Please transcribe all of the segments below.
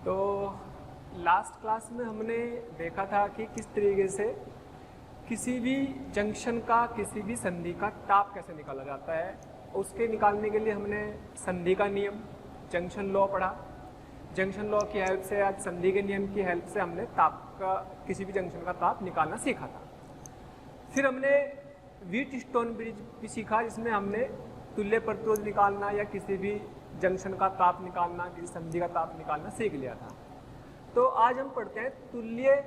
तो last class में हमने देखा था कि किस तरीके से किसी भी जंक्शन का, किसी भी संधि का ताप कैसे निकाला जाता है। उसके निकालने के लिए हमने संधि का नियम, जंक्शन लॉ पढ़ा। जंक्शन लॉ की हेल्प से, आज संधि के नियम की हेल्प से हमने ताप का, किसी भी जंक्शन का ताप निकालना सीखा था। फिर हमने व्हीटस्टोन ब्रिज भी सीखा, जिसमें हमने तुल्य प्रतिरोध निकालना या किसी भी जंक्शन का ताप निकालना, किसी संधि का ताप निकालना सीख लिया था। तो आज हम पढ़ते हैं तुल्य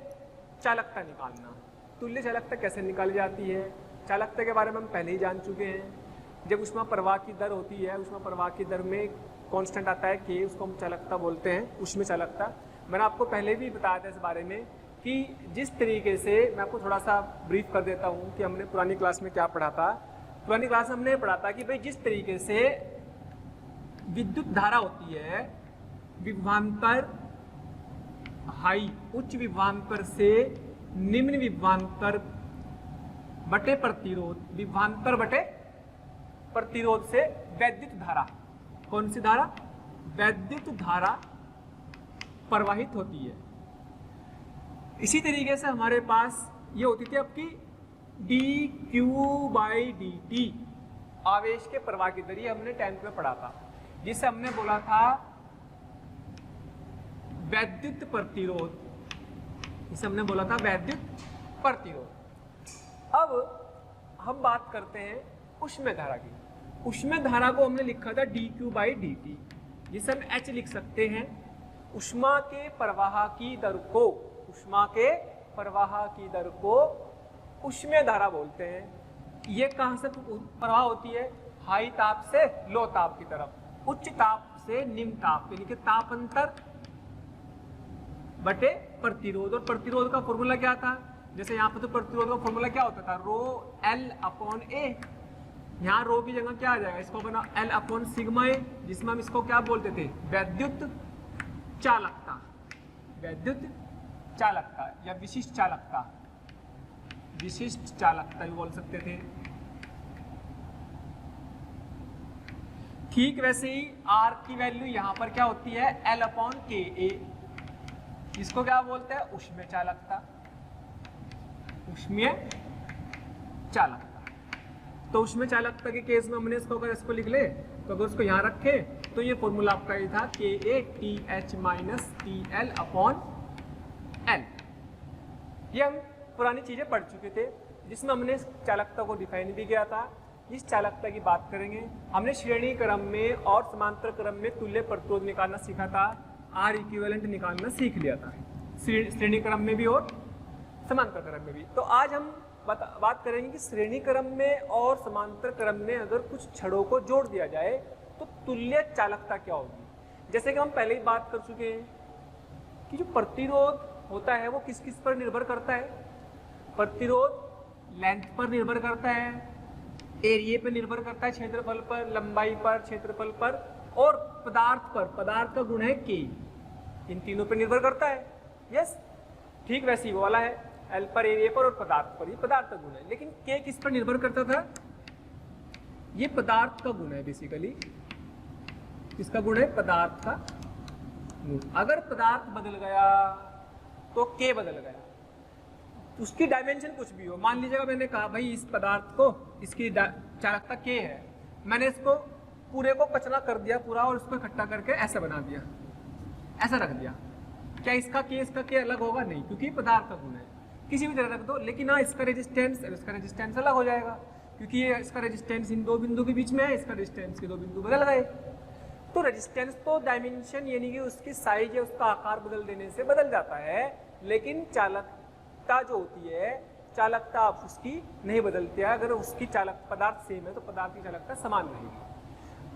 चालकता निकालना। तुल्य चालकता कैसे निकाली जाती है। चालकता के बारे में हम पहले ही जान चुके हैं। जब ऊष्मा प्रवाह की दर होती है, ऊष्मा प्रवाह की दर में कांस्टेंट आता है K, उसको हम चालकता बोलते हैं, ऊष्मीय चालकता। मैंने आपको पहले भी बताया था इस बारे में कि जिस तरीके से, मैं आपको थोड़ा सा ब्रीफ कर देता हूँ कि हमने पुरानी क्लास में क्या पढ़ा था। पुरानी क्लास में हमने पढ़ा था कि भाई जिस तरीके से विद्युत धारा होती है, विभवांतर हाई, उच्च विभवांतर से निम्न विभवांतर बटे प्रतिरोध, विभवांतर बटे प्रतिरोध से वैद्युत धारा, कौन सी धारा, वैद्युत धारा प्रवाहित होती है। इसी तरीके से हमारे पास ये होती थी आपकी dQ/dt, आवेश के प्रवाह की दर। ये हमने 10th में पढ़ा था, जिसे हमने बोला था वैद्युत प्रतिरोध, जिसे हमने बोला था वैद्युत प्रतिरोध। अब हम बात करते हैं ऊष्मीय धारा की। ऊष्मीय धारा को हमने लिखा था dQ/dt, जिसे हम H लिख सकते हैं। ऊष्मा के प्रवाह की दर को, ऊष्मा के प्रवाह की दर को ऊष्मीय धारा बोलते हैं। ये कहाँ से प्रवाह होती है, हाई ताप से लो ताप की तरफ, उच्च ताप से निम्न ताप, यानी कि ताप अंतर बटे प्रतिरोध। और प्रतिरोध का फॉर्मूला क्या था, जैसे यहाँ पे तो प्रतिरोध का फॉर्मूला क्या होता था, ρL/A। यहाँ रो की जगह क्या आ जाएगा, इसको बना L/σA, जिसमें हम इसको क्या बोलते थे, वैद्युत चालकता, वैद्युत चालकता या विशिष्ट चालकता, विशिष्ट चालकता भी बोल सकते थे। ठीक वैसे ही R की वैल्यू यहाँ पर क्या होती है, L/KA, इसको क्या बोलते हैं, ऊष्मीय चालकता, ऊष्मीय चालकता। तो ऊष्मीय चालकता के केस में हमने इसको, अगर इसको लिख ले तो अगर उसको यहाँ रखे तो ये फॉर्मूला आपका ये था KA/TH-TL/L। ये हम पुरानी चीजें पढ़ चुके थे, जिसमें हमने इस चालकता को डिफाइन भी किया था। इस चालकता की बात करेंगे। हमने श्रेणी क्रम में और समांतर क्रम में तुल्य प्रतिरोध निकालना सीखा था, R इक्विवेलेंट निकालना सीख लिया था, श्रेणी क्रम में भी और समांतर क्रम में भी। तो आज हम बात करेंगे कि श्रेणी क्रम में और समांतर क्रम में अगर कुछ छड़ों को जोड़ दिया जाए तो तुल्य चालकता क्या होगी। जैसे कि हम पहले ही बात कर चुके हैं कि जो प्रतिरोध होता है वो किस किस पर निर्भर करता है। प्रतिरोध लेंथ पर निर्भर करता है, एरिया पर निर्भर करता है, क्षेत्रफल पर, लंबाई पर, क्षेत्रफल पर, और पदार्थ पर, पदार्थ का गुण है K, इन तीनों पर निर्भर करता है। यस, ठीक वैसे ही वो वाला है, L पर, एरिया पर और पदार्थ पर, ये पदार्थ का गुण है। लेकिन K किस पर निर्भर करता था, ये पदार्थ का गुण है बेसिकली। किसका गुण है, पदार्थ का गुण। अगर पदार्थ बदल गया तो K बदल गया, उसकी डायमेंशन कुछ भी हो। मान लीजिएगा मैंने कहा भाई इस पदार्थ को, इसकी चालकता K है, मैंने इसको पूरे को कचरा कर दिया पूरा और इसको इकट्ठा करके ऐसा बना दिया, ऐसा रख दिया, क्या इसका K अलग होगा, नहीं, क्योंकि पदार्थ का गुण है। किसी भी तरह रख दो, लेकिन हाँ इसका रेजिस्टेंस अलग हो जाएगा, क्योंकि ये इसका रेजिस्टेंस इन दो बिंदु के बीच में है, इसका रेजिस्टेंस के दो बिंदु बदल गए। तो रेजिस्टेंस तो डायमेंशन यानी कि उसकी साइज या उसका आकार बदल देने से बदल जाता है, लेकिन चालकता जो होती है, चालकता आप उसकी नहीं बदलती है। अगर उसकी पदार्थ सेम है तो पदार्थ की चालकता समान रहेगी।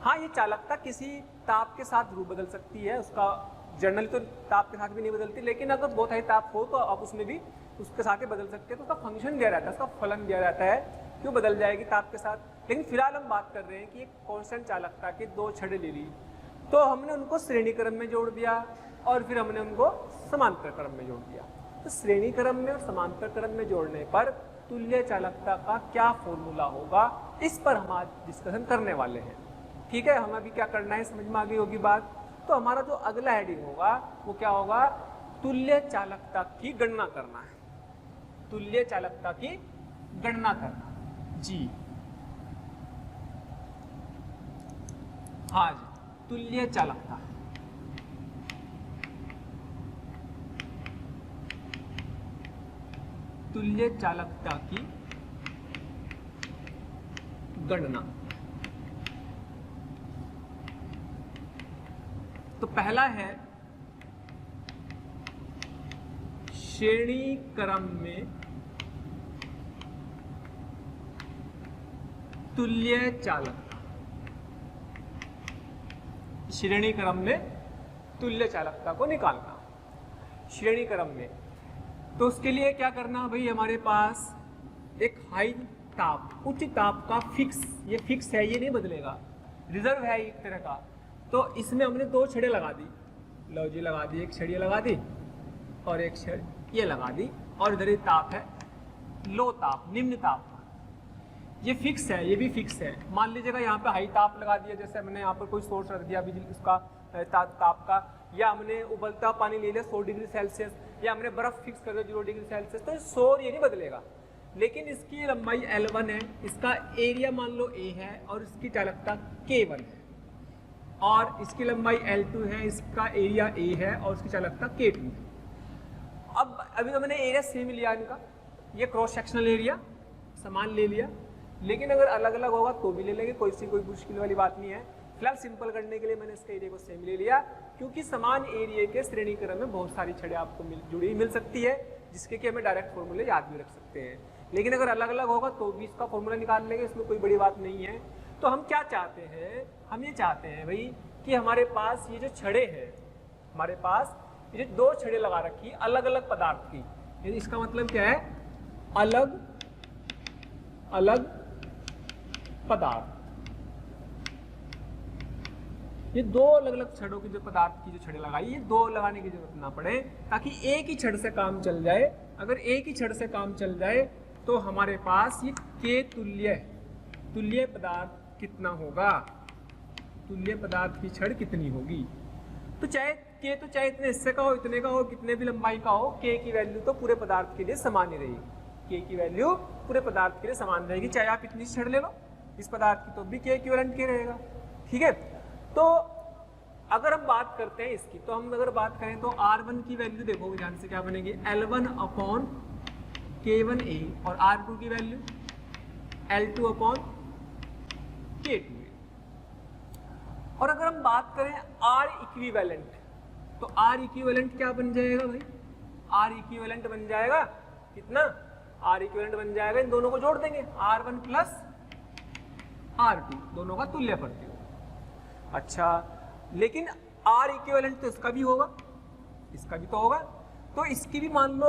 हाँ, ये चालकता किसी ताप के साथ जरूर बदल सकती है, उसका जनरली तो ताप के साथ भी नहीं बदलती, लेकिन अगर बहुत हाई ताप हो तो आप उसमें भी उसके साथ ही बदल सकते हैं। तो उसका फंक्शन दिया रहता है, उसका फलन दिया रहता है, क्यों बदल जाएगी ताप के साथ। लेकिन फिलहाल हम बात कर रहे हैं कि एक कांस्टेंट चालकता के दो छड़ें ले ली, तो हमने उनको श्रेणी क्रम में जोड़ दिया और फिर हमने उनको समांतर क्रम में जोड़ दिया। तो श्रेणी क्रम में और समांतर क्रम में जोड़ने पर तुल्य चालकता का क्या फॉर्मूला होगा, इस पर हम आज डिस्कशन करने वाले हैं। ठीक है, हमें अभी क्या करना है समझ में आ गई होगी बात। तो हमारा जो अगला हेडिंग होगा वो क्या होगा, तुल्य चालकता की गणना करना है, तुल्य चालकता की गणना करना जी। हाँ जी, तुल्य चालकता, तुल्य चालकता की गणना। तो पहला है श्रेणी क्रम में तुल्य चालकता, श्रेणी क्रम में तुल्य चालकता को निकालना श्रेणी क्रम में। तो उसके लिए क्या करना भाई, हमारे पास एक हाई ताप, उच्च ताप का फिक्स, ये फिक्स है, ये नहीं बदलेगा, रिजर्व है एक तरह का। तो इसमें हमने दो छड़े लगा दी, लो जी लगा दी, एक छड़ी लगा दी और एक छड़ ये लगा दी, और इधर ये ताप है लो ताप, निम्न ताप, ये फिक्स है, ये भी फिक्स है। मान लीजिएगा यहाँ पे हाई ताप लगा दिया, जैसे हमने यहाँ पर कोई सोर्स रख दिया बिजली उसका ताप का, या हमने उबलता पानी ले लिया 100 डिग्री सेल्सियस, या हमने बर्फ फिक्स कर दिया 0 डिग्री सेल्सियस, तो शोर ये नहीं बदलेगा। लेकिन इसकी लंबाई L1 है, इसका एरिया मान लो A है और इसकी चालकता K1 है, और इसकी लंबाई L2 है, इसका एरिया A है और इसकी चालकता K2 है। अब अभी तो मैंने एरिया सेम लिया इनका, ये क्रॉस सेक्शनल एरिया समान ले लिया, लेकिन अगर अलग अलग होगा तो भी ले लेंगे, कोई मुश्किल वाली बात नहीं है। फिलहाल सिंपल करने के लिए मैंने इसका एरिया को सेम ले लिया, क्योंकि समान एरिया के श्रेणी क्रम में बहुत सारी छड़ें आपको जुड़ी मिल सकती है, जिसके कि हमें डायरेक्ट फॉर्मूले याद भी रख सकते हैं। लेकिन अगर अलग अलग होगा तो भी इसका फॉर्मूला निकाल लेंगे, इसमें कोई बड़ी बात नहीं है। तो हम क्या चाहते हैं, हम ये चाहते हैं भाई कि हमारे पास ये जो छड़े हैं, हमारे पास ये जो दो छड़े लगा रखी अलग अलग पदार्थ की, इसका मतलब क्या है, अलग अलग पदार्थ, ये दो अलग अलग छड़ों की जो पदार्थ की जो छड़ें लगाई, ये दो लगाने की जरूरत ना पड़े, ताकि एक ही छड़ से काम चल जाए। अगर एक ही छड़ से काम चल जाए तो हमारे पास ये के तुल्य पदार्थ कितना होगा, तुल्य पदार्थ की छड़ कितनी होगी। तो चाहे के तो चाहे इतने हिस्से का हो, इतने का हो, कितने भी लंबाई का हो, के की वैल्यू तो पूरे पदार्थ के लिए समान ही रहेगी। के की वैल्यू पूरे पदार्थ के लिए समान रहेगी, चाहे आप इतनी छड़ ले लो इस पदार्थ की, तो भी के इक्विवेलेंट के रहेगा। ठीक है, तो अगर हम बात करते हैं इसकी, तो हम अगर बात करें तो R1 की वैल्यू देखो ध्यान से क्या बनेगी, L1 अपॉन K1A, और R2 की वैल्यू L2 अपॉन K2A। और अगर हम बात करें R इक्विवेलेंट, तो R इक्विवेलेंट क्या बन जाएगा भाई, R इक्विवेलेंट बन जाएगा कितना, R इक्विवेलेंट बन जाएगा, इन दोनों को जोड़ देंगे, R1 प्लस R2, दोनों का तुल्य करते हो। अच्छा, लेकिन R इक्विवेलेंट तो इसका भी होगा, इसका भी तो होगा, तो इसकी भी मान लो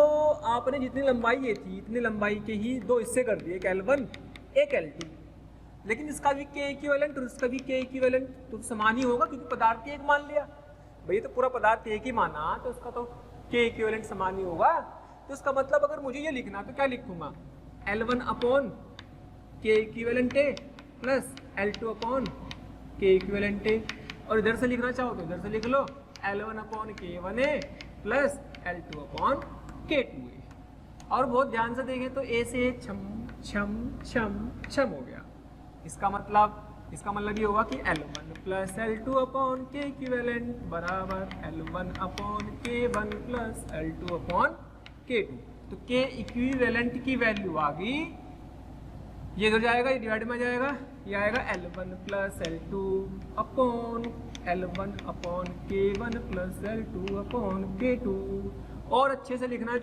आपने जितनी लंबाई ये थी, इतनी लंबाई के ही दो हिस्से कर दिए, एक L1 एक L2, लेकिन इसका भी के इक्विवेलेंट और इसका भी के इक्विवेलेंट तो समान ही होगा, क्योंकि पदार्थ एक मान लिया भाई, तो पूरा पदार्थ एक ही माना, तो इसका तो के इक्विवेलेंट समान ही होगा। तो इसका मतलब अगर मुझे ये लिखना तो क्या लिखूंगा, L1 अपॉन के इक्विवेलेंट ए प्लस L2 अपॉन के इक्विवेलेंट ए, और इधर से लिखना चाहो तो इधर से लिख लो L1 upon K1A plus L2 upon K2A। और बहुत ध्यान से देखें तो A से छम छम छम छम हो गया, इसका मतलब ये होगा कि L1 प्लस L2 अपॉन के इक्विवेलेंट बराबर L1 upon K1 plus L2 upon K2। तो के इक्विवेलेंट की वैल्यू आ गई, ये इधर जाएगा, ये डिवाइड में जाएगा, ये आएगा L1 plus L2 upon L1 upon K1 plus L2 upon K2। और अच्छे से लिखना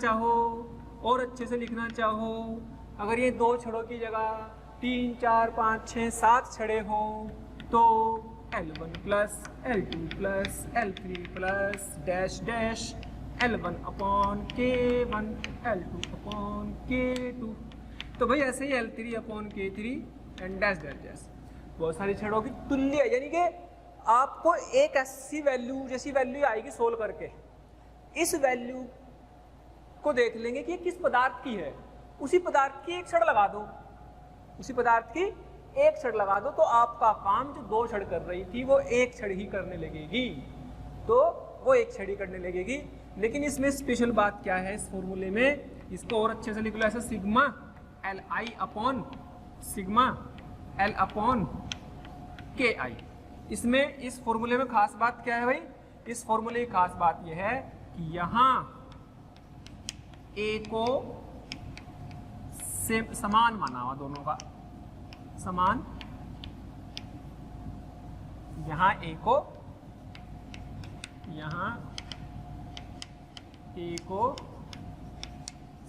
चाहो, अगर ये दो छड़ों की जगह 3 4 5 6 7 छड़े हो, तो L1 plus L2 plus L3 plus dash dash L1 upon K1 L2 upon K2। तो भाई ऐसे ही L3 upon K3 and dash dash dash, बहुत सारी छड़ों की तुल्य, यानी कि आपको एक ऐसी वैल्यू जैसी वैल्यू आएगी सोल्व करके, इस वैल्यू को देख लेंगे कि ये किस पदार्थ की है, उसी पदार्थ की एक छड़ लगा दो, उसी पदार्थ की एक छड़ लगा दो तो आपका काम जो 2 छड़ कर रही थी वो 1 छड़ ही करने लगेगी, तो वो 1 छड़ ही करने लगेगी। लेकिन इसमें स्पेशल बात क्या है, इस फॉर्मूले में इसको और अच्छे से लिख लो ऐसे, sigma L I upon sigma L upon के आई। इसमें इस फॉर्मूले में खास बात क्या है भाई, इस फॉर्मूले की खास बात यह है कि यहां ए को समान माना हुआ, दोनों का समान, यहां ए को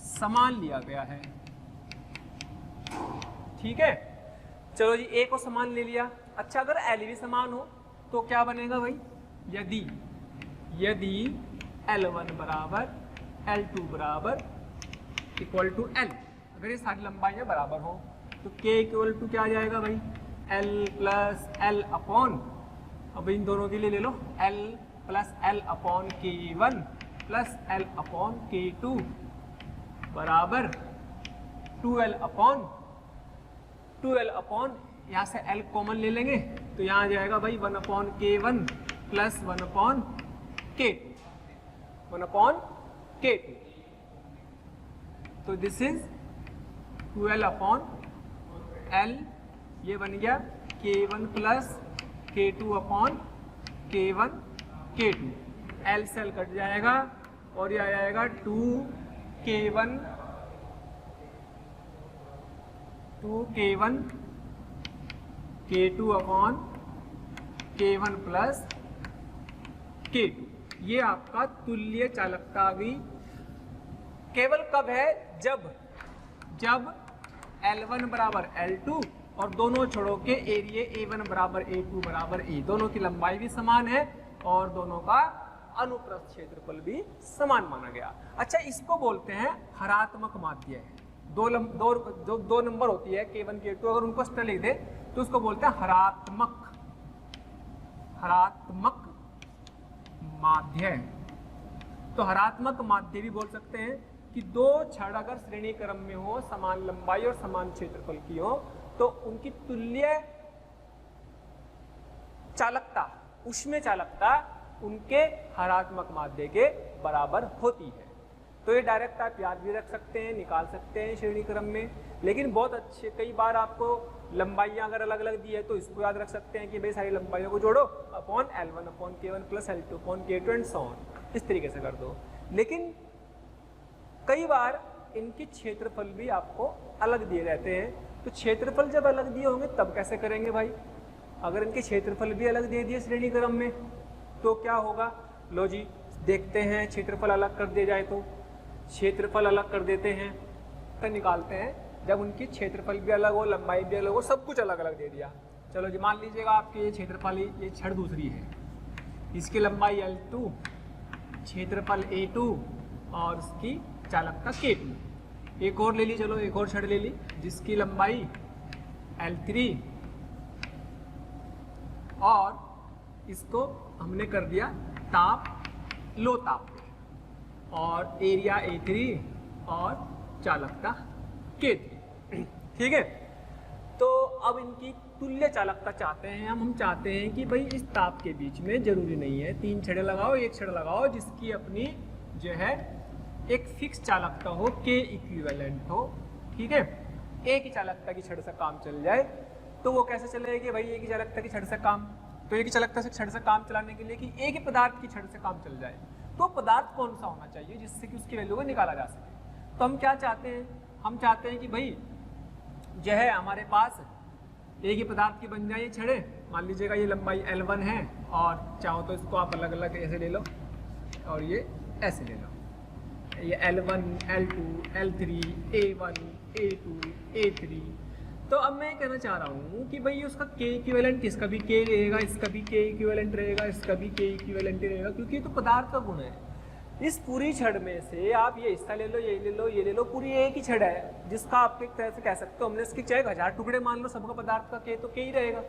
समान लिया गया है। ठीक है, चलो जी ए को समान ले लिया। अच्छा, अगर एल भी समान हो तो क्या बनेगा भाई, यदि L1 बराबर L2 बराबर इक्वल टू L, अगर ये सारी लंबाइयां बराबर हो तो K इक्वल टू क्या आ जाएगा भाई, L प्लस L अपॉन, अब इन दोनों के लिए ले लो, L plus L upon K1 plus L upon K2 बराबर 2L अपॉन यहाँ से L कॉमन ले लेंगे तो यहाँ आ जाएगा भाई 1 upon K1 plus 1 upon K2। तो this is 2L upon L, ये बन गया K1 plus K2 upon K1 K2, L से L कट जाएगा और ये आ जाएगा 2K1 K2 upon K1 plus K2। ये आपका तुल्य चालकता आ गई। केवल कब है, जब L1 बराबर L2 और दोनों छड़ों के एरिया A1 बराबर A2 बराबर A, दोनों की लंबाई भी समान है और दोनों का अनुप्रस्थ क्षेत्रफल भी समान माना गया। अच्छा, इसको बोलते हैं हरात्मक माध्य। दो नंबर होती है K1 K2, अगर उनको स्तर लिख दे तो उसको बोलते हैं हरात्मक माध्य। तो हरात्मक माध्य भी बोल सकते हैं कि दो छड़ अगर श्रेणी क्रम में हो, समान लंबाई और समान क्षेत्रफल की हो, तो उनकी तुल्य चालकता, उष्मीय चालकता उनके हरात्मक माध्य के बराबर होती है। तो ये डायरेक्ट आप याद भी रख सकते हैं, निकाल सकते हैं श्रेणी क्रम में। लेकिन बहुत अच्छे, कई बार आपको लंबाइयां अगर अलग अलग दी है तो इसको याद रख सकते हैं कि भाई सारी लंबाइयों को जोड़ो upon L1 upon K1 plus L2 upon K2 and so on, इस तरीके से कर दो। लेकिन कई बार इनके क्षेत्रफल भी आपको अलग दिए रहते हैं, तो क्षेत्रफल जब अलग दिए होंगे तब कैसे करेंगे भाई, अगर इनके क्षेत्रफल भी अलग दे दिए श्रेणी क्रम में तो क्या होगा। लो जी देखते हैं, क्षेत्रफल अलग कर दिया जाए तो क्षेत्रफल अलग कर देते हैं, तो निकालते हैं। जब उनकी क्षेत्रफल भी अलग हो, लंबाई भी अलग हो, सब कुछ अलग अलग दे दिया। चलो जी मान लीजिएगा आपके ये क्षेत्रफल, ये छड़ दूसरी है, इसकी लंबाई L2, क्षेत्रफल A2 और उसकी चालकता K2। एक और ले ली, चलो एक और छड़ ले ली जिसकी लंबाई L3 और इसको हमने कर दिया ताप, लो ताप, और एरिया A3 और चालकता K3। ठीक है, तो अब इनकी तुल्य चालकता चाहते हैं हम चाहते हैं कि भाई इस ताप के बीच में, जरूरी नहीं है 3 छड़ें लगाओ, एक छड़ लगाओ जिसकी अपनी जो है एक फिक्स चालकता हो, K इक्विवेलेंट हो। ठीक है, एक ही चालकता की छड़ से काम चल जाए। तो वो कैसे चलेगी भाई, एक ही चालकता की छड़ से काम, तो एक ही चालकता से छड़ से काम चलाने के लिए कि एक ही पदार्थ की छड़ से काम चल जाए, तो पदार्थ कौन सा होना चाहिए जिससे कि उसकी वैल्यू को निकाला जा सके। तो हम क्या चाहते हैं, हम चाहते हैं कि भाई जो है हमारे पास एक ही पदार्थ की बन जाए ये छड़े। मान लीजिएगा ये लंबाई L1 है और चाहो तो इसको आप अलग अलग ऐसे ले लो और ये ऐसे ले लो, ये L1, L2, L3, A1, A2, A3। तो अब मैं कहना चाह रहा हूँ कि भाई उसका K इक्विवेलेंट, इसका भी K रहेगा, इसका भी K इक्विवेलेंट रहेगा, इसका भी K इक्विवेलेंट रहेगा, क्योंकि ये तो पदार्थ का गुण है। इस पूरी छड़ में से आप ये हिस्सा ले लो, ये ले लो, ये ले लो, पूरी एक ही छड़ है जिसका आप एक तरह से कह सकते हो, हमने इसकी चाहे 1000 टुकड़े मान लो, सबका पदार्थ का K तो K ही रहेगा।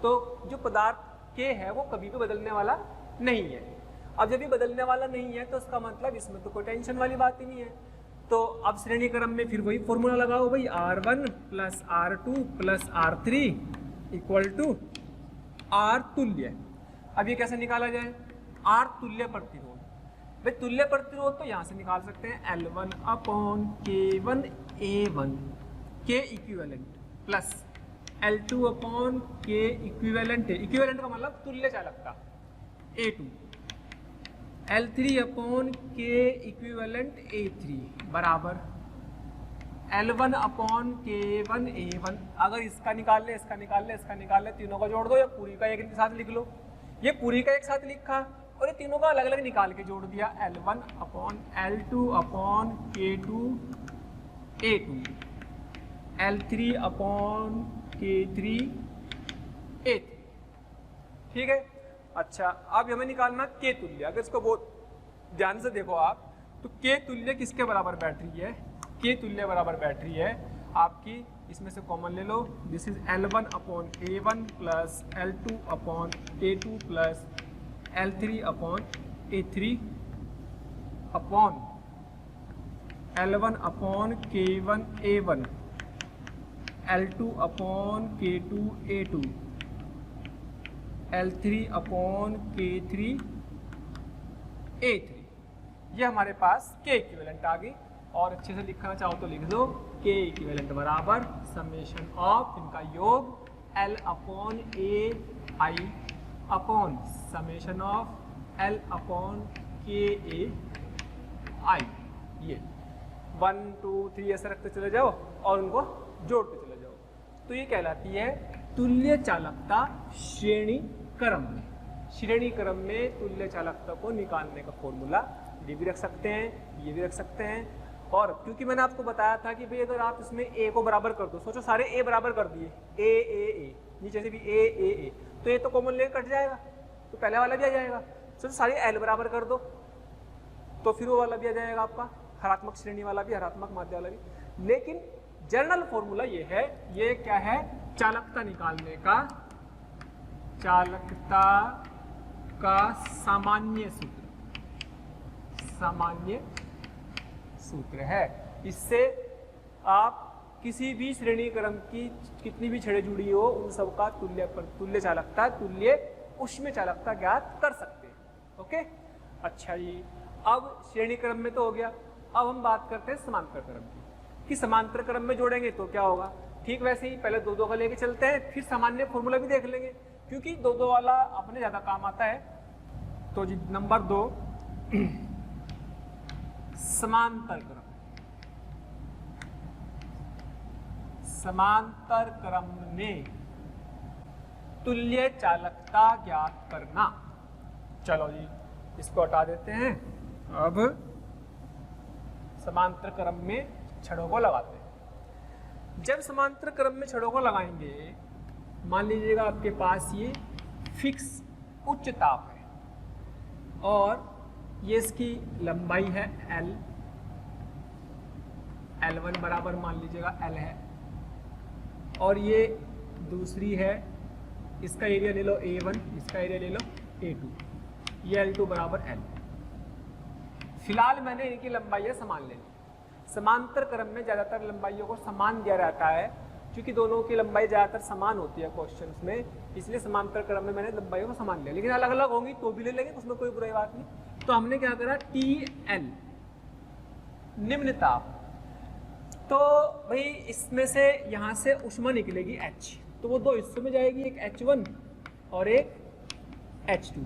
तो जो पदार्थ K है वो कभी भी बदलने वाला नहीं है। अब जब भी बदलने वाला नहीं है तो इसका मतलब इसमें तो कोई टेंशन वाली बात ही नहीं है। तो अब श्रेणी क्रम में फिर वही फॉर्मूला लगाओ भाई, R1 plus R2 plus R3 equal to R तुल्य। अब ये कैसे निकाला जाए, R तुल्य प्रतिरोध, भाई तुल्य प्रतिरोध तो यहाँ से निकाल सकते हैं L1 upon K1 A1 K equivalent plus L2 upon K equivalent, equivalent का मतलब तुल्य चालकता A2, L3 upon K equivalent A3 बराबर L1 अपॉन K1 A1। अगर इसका निकाल ले, इसका निकाल ले, इसका निकाल ले, तीनों का जोड़ दो या पूरी का एक साथ लिख लो। ये पूरी का एक साथ लिखा और ये तीनों का अलग अलग निकाल के जोड़ दिया, L1 upon L2 upon K2 A2, L3 upon K3 A3। ठीक है, अच्छा अब हमें निकालना K तुल्य। अगर इसको बहुत ध्यान से देखो आप तो K तुल्य किसके बराबर बैठ रही है, K तुल्य बराबर बैठ रही है आपकी, इसमें से कॉमन ले लो, this is L1 upon A1 plus L2 upon A2 plus L3 upon A3 upon L1 upon K1 A1 L2 upon K2 A2 L3 upon K3 A3। ये हमारे पास K इक्विवेलेंट आ गई, और अच्छे से लिखना चाहो तो लिख दो K इक्विवेलेंट बराबर समेशन ऑफ इनका योग L upon A I upon summation of L upon K A I। ये 1 2 3 ऐसे रखते चले जाओ और उनको जोड़ते चले जाओ, तो ये कहलाती है तुल्य चालकता श्रेणी क्रम में। श्रेणी क्रम में तुल्य चालकता को निकालने का फॉर्मूला ये भी रख सकते हैं, ये भी रख सकते हैं। और क्योंकि मैंने आपको बताया था कि भाई अगर आप इसमें A को बराबर कर दो, सोचो सारे A बराबर कर दिए, A नीचे से भी A, तो ये तो कॉमन लेकर कट जाएगा, तो पहले वाला भी आ जाएगा। सोचो सारे L बराबर कर दो तो फिर वो वाला भी आ जाएगा आपका, हरात्मक श्रेणी वाला भी, हरात्मक माध्य वाला भी। लेकिन जनरल फॉर्मूला ये है, ये क्या है, चालकता निकालने का, चालकता का सामान्य सूत्र है। इससे आप किसी भी श्रेणी क्रम की कितनी भी छड़ें जुड़ी हो उन सबका तुल्य चालकता, तुल्य उष्म चालकता ज्ञात कर सकते हैं। ओके, अच्छा जी, अब श्रेणी क्रम में तो हो गया। अब हम बात करते हैं समांतर क्रम की, कि समांतर क्रम में जोड़ेंगे तो क्या होगा। ठीक वैसे ही पहले दो का लेके चलते हैं, फिर सामान्य फॉर्मूला भी देख लेंगे, क्योंकि दो वाला अपने ज्यादा काम आता है। तो जी नंबर 2 समांतर क्रम। समांतर क्रम में तुल्य चालकता ज्ञात करना। चलो जी इसको हटा देते हैं। अब समांतर क्रम में छड़ों को लगाते हैं। जब समांतर क्रम में छड़ों को लगाएंगे, मान लीजिएगा आपके पास ये फिक्स उच्च ताप है और ये इसकी लंबाई है L, L1 बराबर मान लीजिएगा L है, और ये दूसरी है, इसका एरिया ले लो A1, इसका एरिया ले लो A2, ये L2 बराबर L। फिलहाल मैंने इनकी लंबाइयाँ समान ले ली। समांतर क्रम में ज़्यादातर लंबाइयों को समान दिया रहता है, क्योंकि दोनों की लंबाई ज़्यादातर समान होती है क्वेश्चंस में, इसलिए समांतर क्रम में मैंने लंबाइयों को समान लिया। लेकिन अलग अलग होंगी तो भी ले लेंगे, उसमें कोई बुराई बात नहीं। तो हमने क्या करा, TL निम्न ताप, तो भाई इसमें से यहाँ से ऊष्मा निकलेगी H, तो वो दो हिस्सों में जाएगी, एक H1 और एक H2,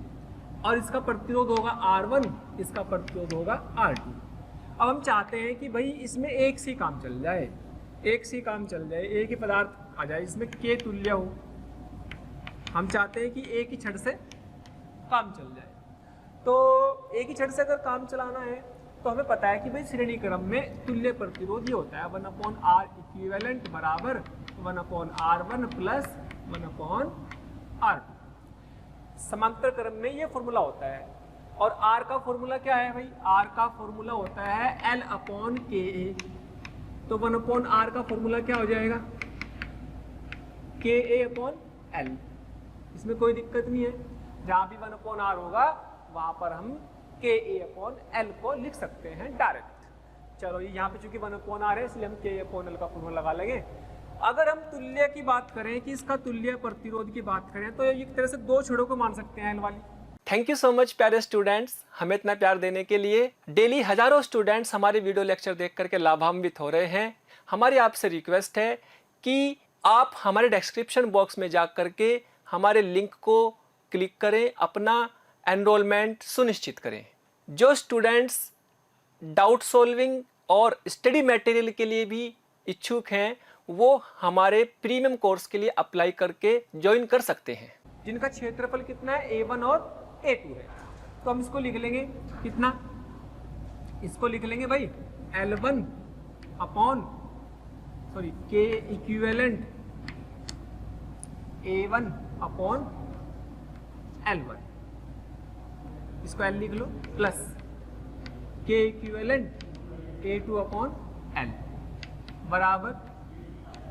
और इसका प्रतिरोध होगा R1, इसका प्रतिरोध होगा R2। अब हम चाहते हैं कि भाई इसमें एक सी काम चल जाए, एक सी काम चल जाए, एक ही पदार्थ आ जाए, इसमें K तुल्य हो। हम चाहते हैं कि एक ही छड़ से काम चल जाए। तो एक ही छड़ से अगर काम चलाना है तो हमें पता है कि भाई श्रेणी क्रम में तुल्य प्रतिरोध ये होता है 1/R इक्विवेलेंट बराबर 1/R1 प्लस 1/R2। समांतर क्रम में ये फॉर्मूला होता है। और R का फॉर्मूला क्या है भाई, R का फॉर्मूला होता है L/KA। तो 1/R का फॉर्मूला क्या हो जाएगा, KA/L। इसमें कोई दिक्कत नहीं है, जहां भी 1/R होगा वहां पर हम KA/L को लिख सकते हैं डायरेक्ट। चलो ये यहाँ पे चूंकि 1/r है इसलिए हम K/L का फॉर्मूला लगा लेंगे। अगर हम तुल्य की बात करें कि इसका तुल्य प्रतिरोध की बात करें तो एक तरह से दो छड़ों को मान सकते हैं L वाली। थैंक यू सो मच प्यारे स्टूडेंट्स, हमें इतना प्यार देने के लिए। डेली हजारों स्टूडेंट्स हमारे वीडियो लेक्चर देख करके लाभान्वित हो रहे हैं। हमारी आपसे रिक्वेस्ट है कि आप हमारे डिस्क्रिप्शन बॉक्स में जा करके हमारे लिंक को क्लिक करें, अपना एनरोलमेंट सुनिश्चित करें। जो स्टूडेंट्स डाउट सॉल्विंग और स्टडी मटेरियल के लिए भी इच्छुक हैं वो हमारे प्रीमियम कोर्स के लिए अप्लाई करके ज्वाइन कर सकते हैं, जिनका क्षेत्रफल कितना है A1 और A2 है। तो हम इसको लिख लेंगे कितना, इसको लिख लेंगे भाई L1 upon K equivalent A1 upon L1, इसको L लिख लो, plus K equivalent A2 upon L बराबर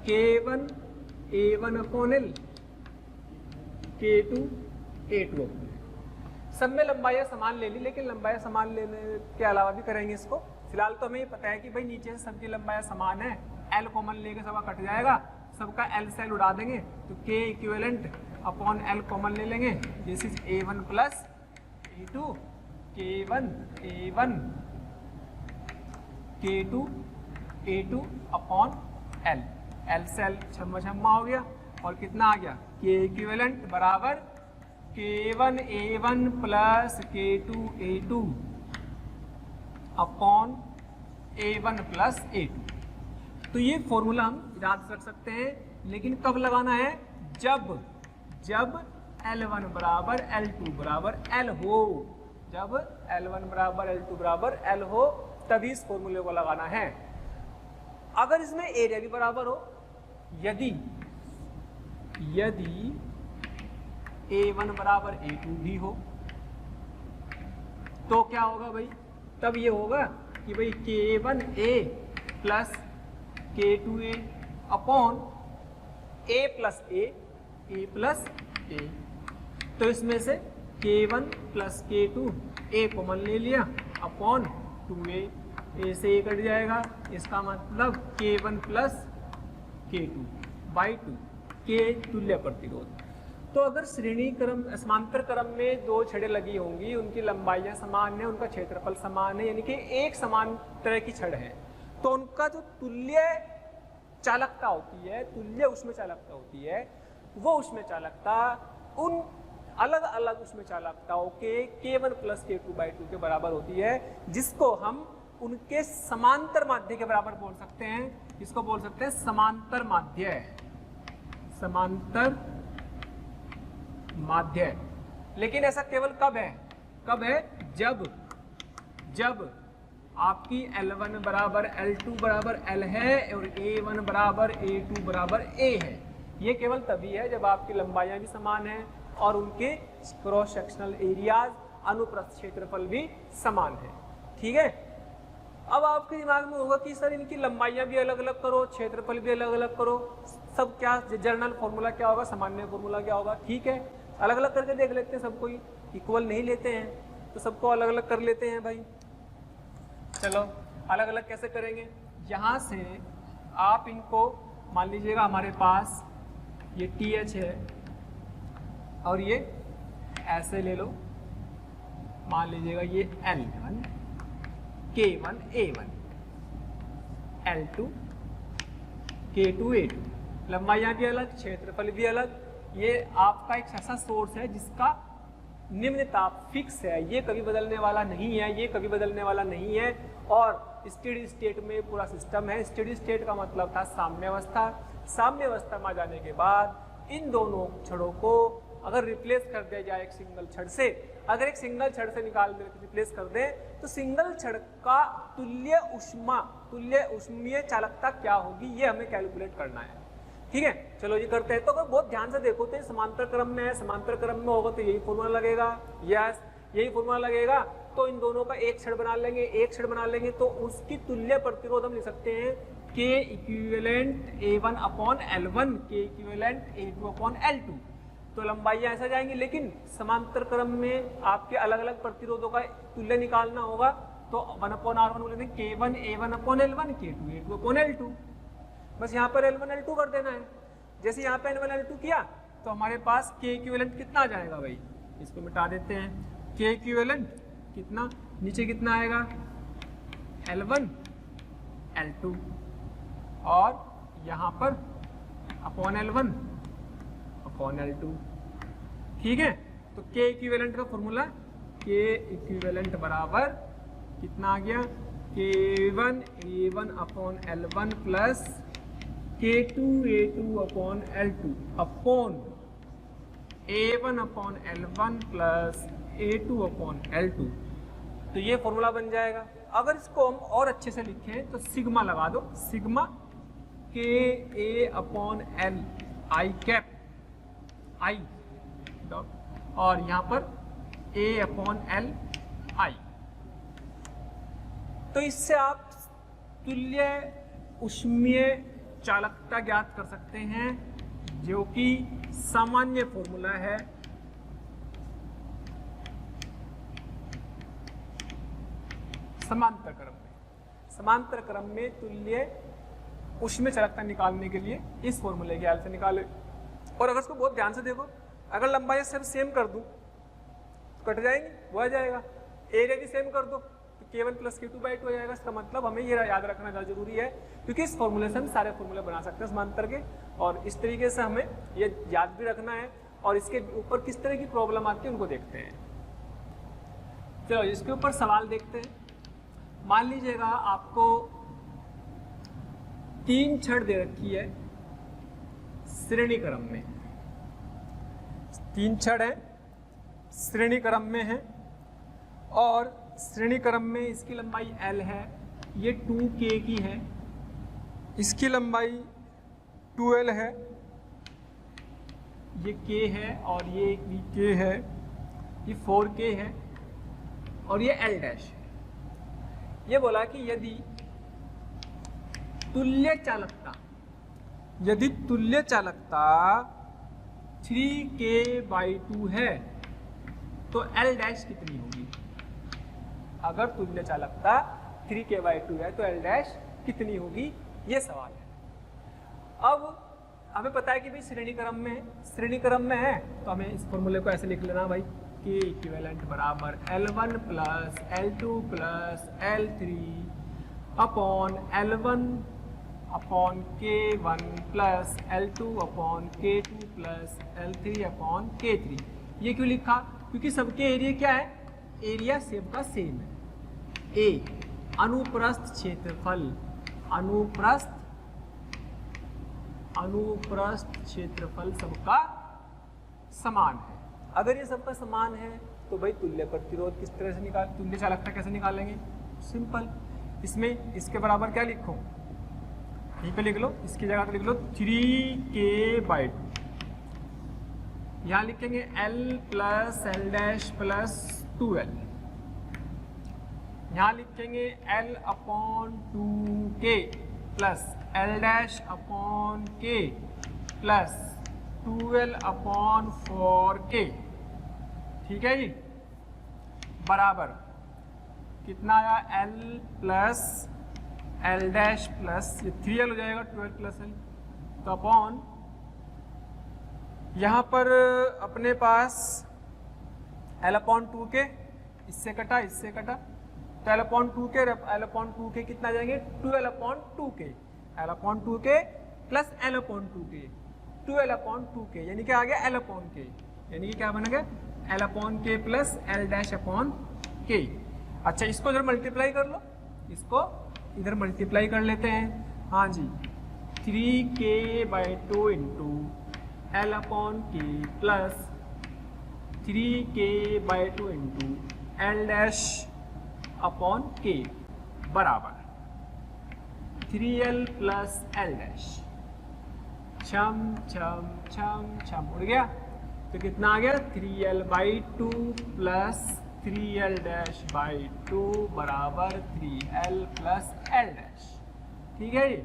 K1 A1 upon L K2 A2 upon L। सब में लंबाइयाँ समान ले ली, लेकिन लंबाइयाँ समान लेने के अलावा भी करेंगे इसको। फिलहाल तो हमें ये पता है कि भाई नीचे से सबकी लंबाइयाँ समान है, L कॉमन लेके सबका कट जाएगा, सबका L से L उड़ा देंगे तो K equivalent upon L common ले लेंगे। This is A1 plus A2 K1 A1 K2 A2 upon L, L से L छम्मा छम्मा हो गया और कितना आ गया K इक्विवेलेंट बराबर K1 A1 plus K2 A2 upon A1 plus A2। तो ये फॉर्मूला हम याद रख सकते हैं, लेकिन कब लगाना है, जब L1 बराबर L2 बराबर L हो, जब L1 बराबर L2 बराबर L हो तभी इस फॉर्मूले को लगाना है। अगर इसमें एरिया भी बराबर हो, यदि A1 बराबर A2 भी हो तो क्या होगा भाई, तब ये होगा कि भाई K1A plus K2A upon A plus A plus A। तो इसमें से K1 plus K2 A common ले लिया अपॉन 2A, A से A कट जाएगा, इसका मतलब K1 plus K2 by 2, K तुल्य प्रतिरोध। तो अगर श्रेणी क्रम समांतर क्रम में दो छड़ें लगी होंगी, उनकी लंबाइयाँ समान है, उनका क्षेत्रफल समान है, यानी कि एक समान तरह की छड़ है, तो उनका जो तुल्य चालकता होती है, तुल्य उष्म चालकता होती है, वो उष्म चालकता उन अलग अलग उष्म चालकताओं के K1 प्लस K2 बाई 2 के बराबर होती है, जिसको हम उनके समांतर माध्य के बराबर बोल सकते हैं। इसको बोल सकते हैं समांतर माध्य, समांतर माध्य। लेकिन ऐसा केवल कब है, जब आपकी L1 बराबर L2 बराबर L है और A1 बराबर A2 बराबर A है। ये केवल तभी है जब आपकी लंबाइयाँ भी समान हैं और उनके क्रॉस सेक्शनल एरियाज अनुप्रस्थ क्षेत्रफल भी समान है। ठीक है, अब आपके दिमाग में होगा कि सर इनकी लंबाइयाँ भी अलग अलग करो, क्षेत्रफल भी अलग अलग करो, सब क्या जनरल फॉर्मूला क्या होगा, सामान्य फॉर्मूला क्या होगा। ठीक है, अलग अलग करके देख लेते हैं, सबको इक्वल नहीं लेते हैं तो सबको अलग अलग कर लेते हैं भाई। चलो अलग अलग कैसे करेंगे, यहाँ से आप इनको मान लीजिएगा, हमारे पास ये TH है और ये ऐसे ले लो, मान लीजिएगा ये L1 K1 A1 L2 K2 A2, लंबाइयाँ भी अलग, क्षेत्रफल भी अलग। ये आपका एक ऐसा सोर्स है जिसका निम्न ताप फिक्स है, ये कभी बदलने वाला नहीं है, ये कभी बदलने वाला नहीं है। और स्टेडी स्टेट में पूरा सिस्टम है। स्टेडी स्टेट का मतलब था साम्य अवस्था। साम्य अवस्था में आ जाने के बाद इन दोनों छड़ों को अगर रिप्लेस कर दिया जाए एक सिंगल छड़ से, अगर एक सिंगल छड़ से निकाल दे रिप्लेस कर दें तो सिंगल छड़ का तुल्य ऊष्मीय चालकता क्या होगी, ये हमें कैलकुलेट करना है। ठीक है, चलो ये करते हैं। तो अगर बहुत ध्यान से देखो तो समांतर क्रम में है, समांतर क्रम में होगा तो यही फॉर्मूला लगेगा, यस यही फॉर्मूला लगेगा। तो इन दोनों का एक छड़ बना लेंगे, एक छड़ बना लेंगे तो उसकी तुल्य प्रतिरोध हम लिख सकते हैं K equivalent A1 upon L1, K equivalent A2 upon L2। तो लंबाइयाँ ऐसा जाएंगी, लेकिन समांतर क्रम में आपके अलग अलग प्रतिरोधों का तुल्य निकालना होगा तो 1/R1 बोलेंगे K1 A1 upon L1, K2 A2 upon L2। बस यहाँ पर L1 L2 कर देना है। जैसे यहाँ पे L1 L2 किया तो हमारे पास K इक्विवेलेंट कितना आ जाएगा भाई, इसको मिटा देते हैं। K इक्विवेलेंट कितना, नीचे कितना आएगा L1 L2 और यहाँ पर अपॉन L1 अपॉन L2। ठीक है, तो K इक्विवेलेंट का फॉर्मूला K इक्विवेलेंट बराबर कितना आ गया, K1 A1 upon L1 plus K2 A2 upon L2 upon A1 upon L1 plus A2 upon L2। तो ये फॉर्मूला बन जाएगा। अगर इसको हम और अच्छे से लिखें तो सिग्मा लगा दो, sigma K A upon L I cap I dot और यहाँ पर A अपॉन L I। तो इससे आप तुल्य ऊष्मीय चालकता ज्ञात कर सकते हैं, जो कि सामान्य फॉर्मूला है समांतर क्रम में। समांतर क्रम में तुल्य ऊष्मीय चालकता निकालने के लिए इस फॉर्मूले की हेल्प से निकाले। और अगर इसको बहुत ध्यान से देखो, अगर लंबाई सिर्फ सेम कर दूं तो कट जाएंगे, वो आ जाएगा। एरिया की सेम कर दो तो K1 प्लस K2/2 हो जाएगा। इसका मतलब हमें ये याद रखना ज़्यादा जरूरी है, क्योंकि इस फॉर्मूले से हम सारे फॉर्मूले बना सकते हैं समांतर के, और इस तरीके से हमें ये याद भी रखना है। और इसके ऊपर किस तरह की प्रॉब्लम आती है उनको देखते हैं। चलो इसके ऊपर सवाल देखते हैं। मान लीजिएगा आपको 3 छड़ दे रखी है श्रेणी क्रम में, 3 छड़ है श्रेणी क्रम में है, और श्रेणी क्रम में इसकी लंबाई L है, ये 2K की है, इसकी लंबाई 2L है, ये K है और ये भी K है, ये 4K है और ये L डैश है। ये बोला कि यदि तुल्य चालकता 3K/2 है तो L डैश कितनी होगी। अगर तुल्य चालकता 3K/2 है तो L डैश कितनी होगी, ये सवाल है। अब हमें पता है कि भाई श्रेणी क्रम में है तो हमें इस फॉर्मूले को ऐसे लिख लेना भाई, K इक्विवेलेंट बराबर L1 plus L2 plus L3 upon L1 upon K1 plus L2 upon K2 plus L3 upon K3। ये क्यों लिखा, क्योंकि सबके एरिया क्या है, एरिया सबका सेम है। A अनुप्रस्थ क्षेत्रफल, अनुप्रस्थ क्षेत्रफल सबका समान है। अगर ये सबका समान है तो भाई तुल्य प्रतिरोध किस तरह से तुल्य चालकता कैसे निकालेंगे, सिंपल। इसमें इसके बराबर क्या लिखो, यहीं पे लिख लो, इसकी जगह पे लिख लो 3K/2। यहाँ लिखेंगे L plus L dash plus 2L। यहाँ लिखेंगे L upon 2K plus L dash upon K plus 2L upon 4K। ठीक है जी, बराबर कितना आया L plus L dash plus 3L हो जाएगा 12 प्लस L, तो अपॉन यहाँ पर अपने पास L अपॉन 2K, इससे कटा तो L अपॉन 2K कितना आ जाएंगे 12 upon 2K, L upon 2K plus L upon 2K 12 upon 2K, यानी कि आ गया L अपॉन K, यानी कि क्या बनेगा L upon K plus L dash upon K। अच्छा, इसको इधर मल्टीप्लाई कर लो, इसको इधर मल्टीप्लाई कर लेते हैं। हाँ जी, 3K/2 into L upon K plus 3K/2 into L dash upon K बराबर 3L प्लस L डैश। छम छम छम छम उड़ गया, तो कितना आ गया 3L/2 plus 3L dash by 2 बराबर 3L प्लस L डैश। ठीक है जी।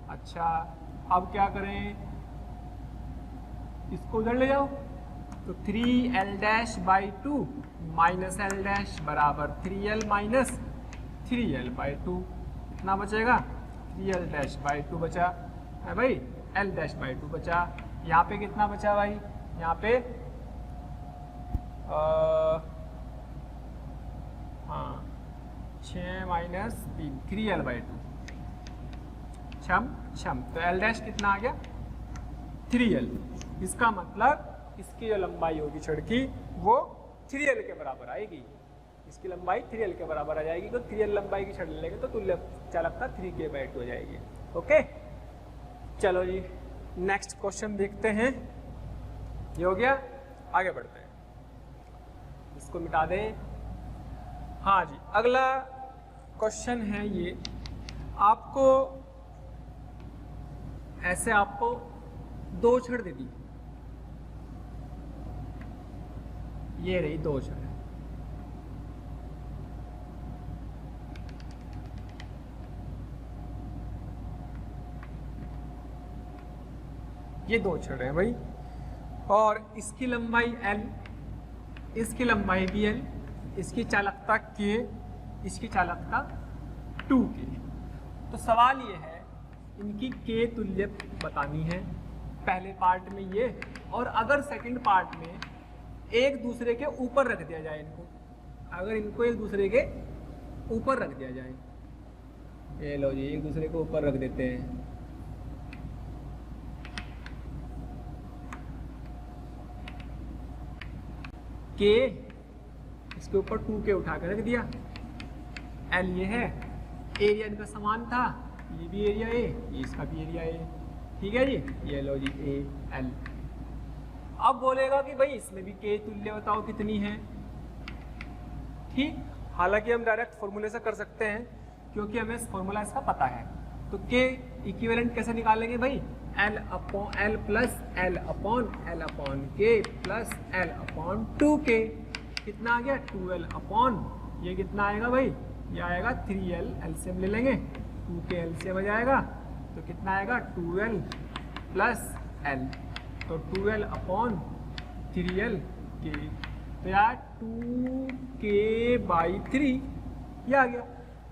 अच्छा, अब क्या करें, इसको उधर ले जाओ, तो 3L dash by 2 minus L dash बराबर 3L माइनस 3l/2 कितना बचेगा 3l-2 बचा है भाई, l-2 बचा। यहाँ पे कितना बचा भाई, यहाँ पे हाँ 6 - 3 3l/2 छम तो l' कितना आ गया 3l। इसका मतलब इसकी जो लंबाई होगी छड़ की वो 3l के बराबर आएगी, इसकी लंबाई 3l के बराबर आ जाएगी। तो 3l लंबाई की छड़ लेंगे तो तुल्य चालकता 3k/2 हो जाएगी। ओके चलो जी नेक्स्ट क्वेश्चन देखते हैं। ये हो गया, आगे बढ़ते हैं, इसको मिटा दें। हाँ जी अगला क्वेश्चन है ये, आपको ऐसे आपको 2 छड़ दे दी, ये रही 2 छड़, ये 2 छड़ है भाई, और इसकी लंबाई l, इसकी लंबाई भी l, इसकी चालकता k, इसकी चालकता 2k। तो सवाल ये है इनकी k तुल्य बतानी है पहले पार्ट में ये, और अगर सेकंड पार्ट में एक दूसरे के ऊपर रख दिया जाए इनको, अगर इनको एक दूसरे के ऊपर रख दिया जाए, ये लो जी एक दूसरे के ऊपर रख देते हैं, k इसके ऊपर 2k उठा कर रख दिया, l ये है, एरिया इनका समान था, ये भी एरिया ए, ये इसका भी एरिया ए, ठीक है जी, ये लो जी ए एल। अब बोलेगा कि भाई इसमें भी k तुल्य बताओ कितनी है, ठीक। हालांकि हम डायरेक्ट फॉर्मूले से कर सकते हैं क्योंकि हमें फॉर्मूला इसका पता है। तो k इक्विवेलेंट कैसे निकालेंगे भाई, l plus l upon k plus l upon 2k, कितना आ गया 2l अपॉन, ये कितना आएगा भाई, ये आएगा 3l, एलसीएम ले लेंगे, 2k एलसीएम आ जाएगा, तो कितना आएगा 2l प्लस l, तो 2l अपॉन 3l k, तो यार 2k/3 ये आ गया।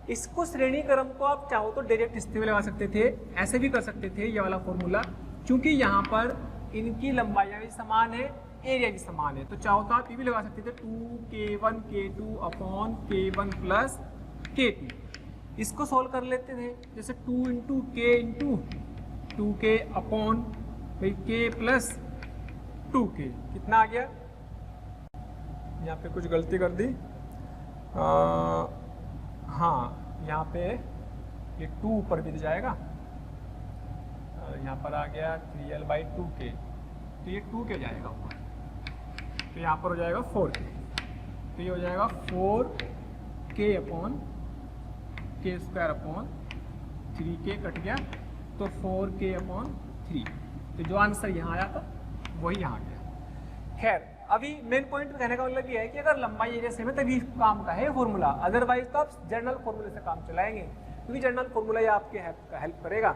इसको श्रेणी क्रम को आप चाहो तो डायरेक्ट इसमें लगा सकते थे, ऐसे भी कर सकते थे ये वाला फॉर्मूला, क्योंकि यहाँ पर इनकी लंबाइयाँ भी समान है, एरिया भी समान है, तो चाहो तो आप ये भी लगा सकते थे 2k1 k2 upon k1 plus k2। इसको सोल्व कर लेते थे, जैसे 2 × k × 2k अपॉन भाई k प्लस 2k, कितना आ गया, यहाँ पे कुछ गलती कर दी, हाँ यहाँ पे ये 2 ऊपर भी जाएगा, यहाँ पर आ गया 3l/2k, तो ये 2k जाएगा ऊपर, तो यहाँ पर हो जाएगा 4k, तो ये हो जाएगा 4k upon k² upon 3k cut गया, तो 4k अपॉन 3, तो जो आंसर यहाँ आया था वही यहाँ गया। खैर अभी मेन पॉइंट कहने का मतलब ये है कि अगर लंबाई एरिया सेम है तभी काम का है फॉर्मूला, अदरवाइज तो आप जर्नल फॉर्मूले से काम चलाएंगे, क्योंकि जर्नल फॉर्मूला ये आपके हेल्प करेगा।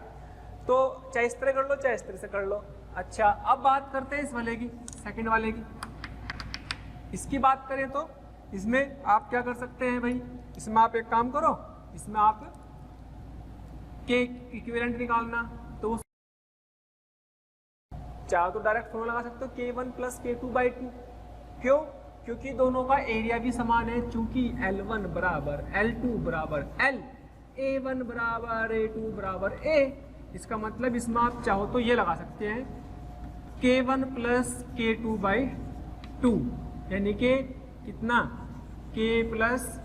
तो चाहे इस तरह कर लो चाहे इस तरह से कर लो। अच्छा अब बात करते हैं इस वाले की, सेकंड वाले की। इसकी बात करें तो इसमें आप क्या कर सकते हैं भाई, इसमें आप एक काम करो, इसमें आप के इक्विवेलेंट निकालना, तो चाहे तो डायरेक्ट फॉर्मूला लगा सकते हो k1 प्लस k2/2। क्यों? क्योंकि दोनों का एरिया भी समान है, चूंकि L1 बराबर L2 बराबर L, A1 बराबर A2 बराबर A। इसका मतलब इसमें आप चाहो तो ये लगा सकते हैं k1 प्लस k2/2, यानी कि कितना k प्लस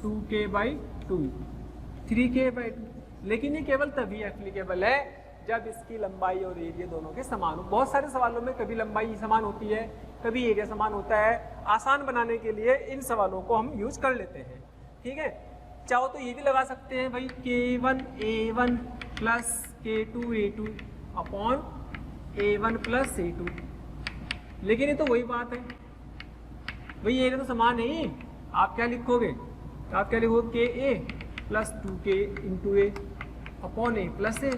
2k/2 3k/2। लेकिन ये केवल तभी एप्लीकेबल है जब इसकी लंबाई और एरिया दोनों के समान हो। बहुत सारे सवालों में कभी लंबाई समान होती है कभी एरिया समान होता है, आसान बनाने के लिए इन सवालों को हम यूज कर लेते हैं। ठीक है, चाहो तो ये भी लगा सकते हैं भाई k1 A1 plus k2 A2 upon A1 plus A2। लेकिन ये तो वही बात है भाई, एरिया तो समान है ही। आप क्या लिखोगे, आप क्या लिखोगे k A plus 2k into A upon A plus A,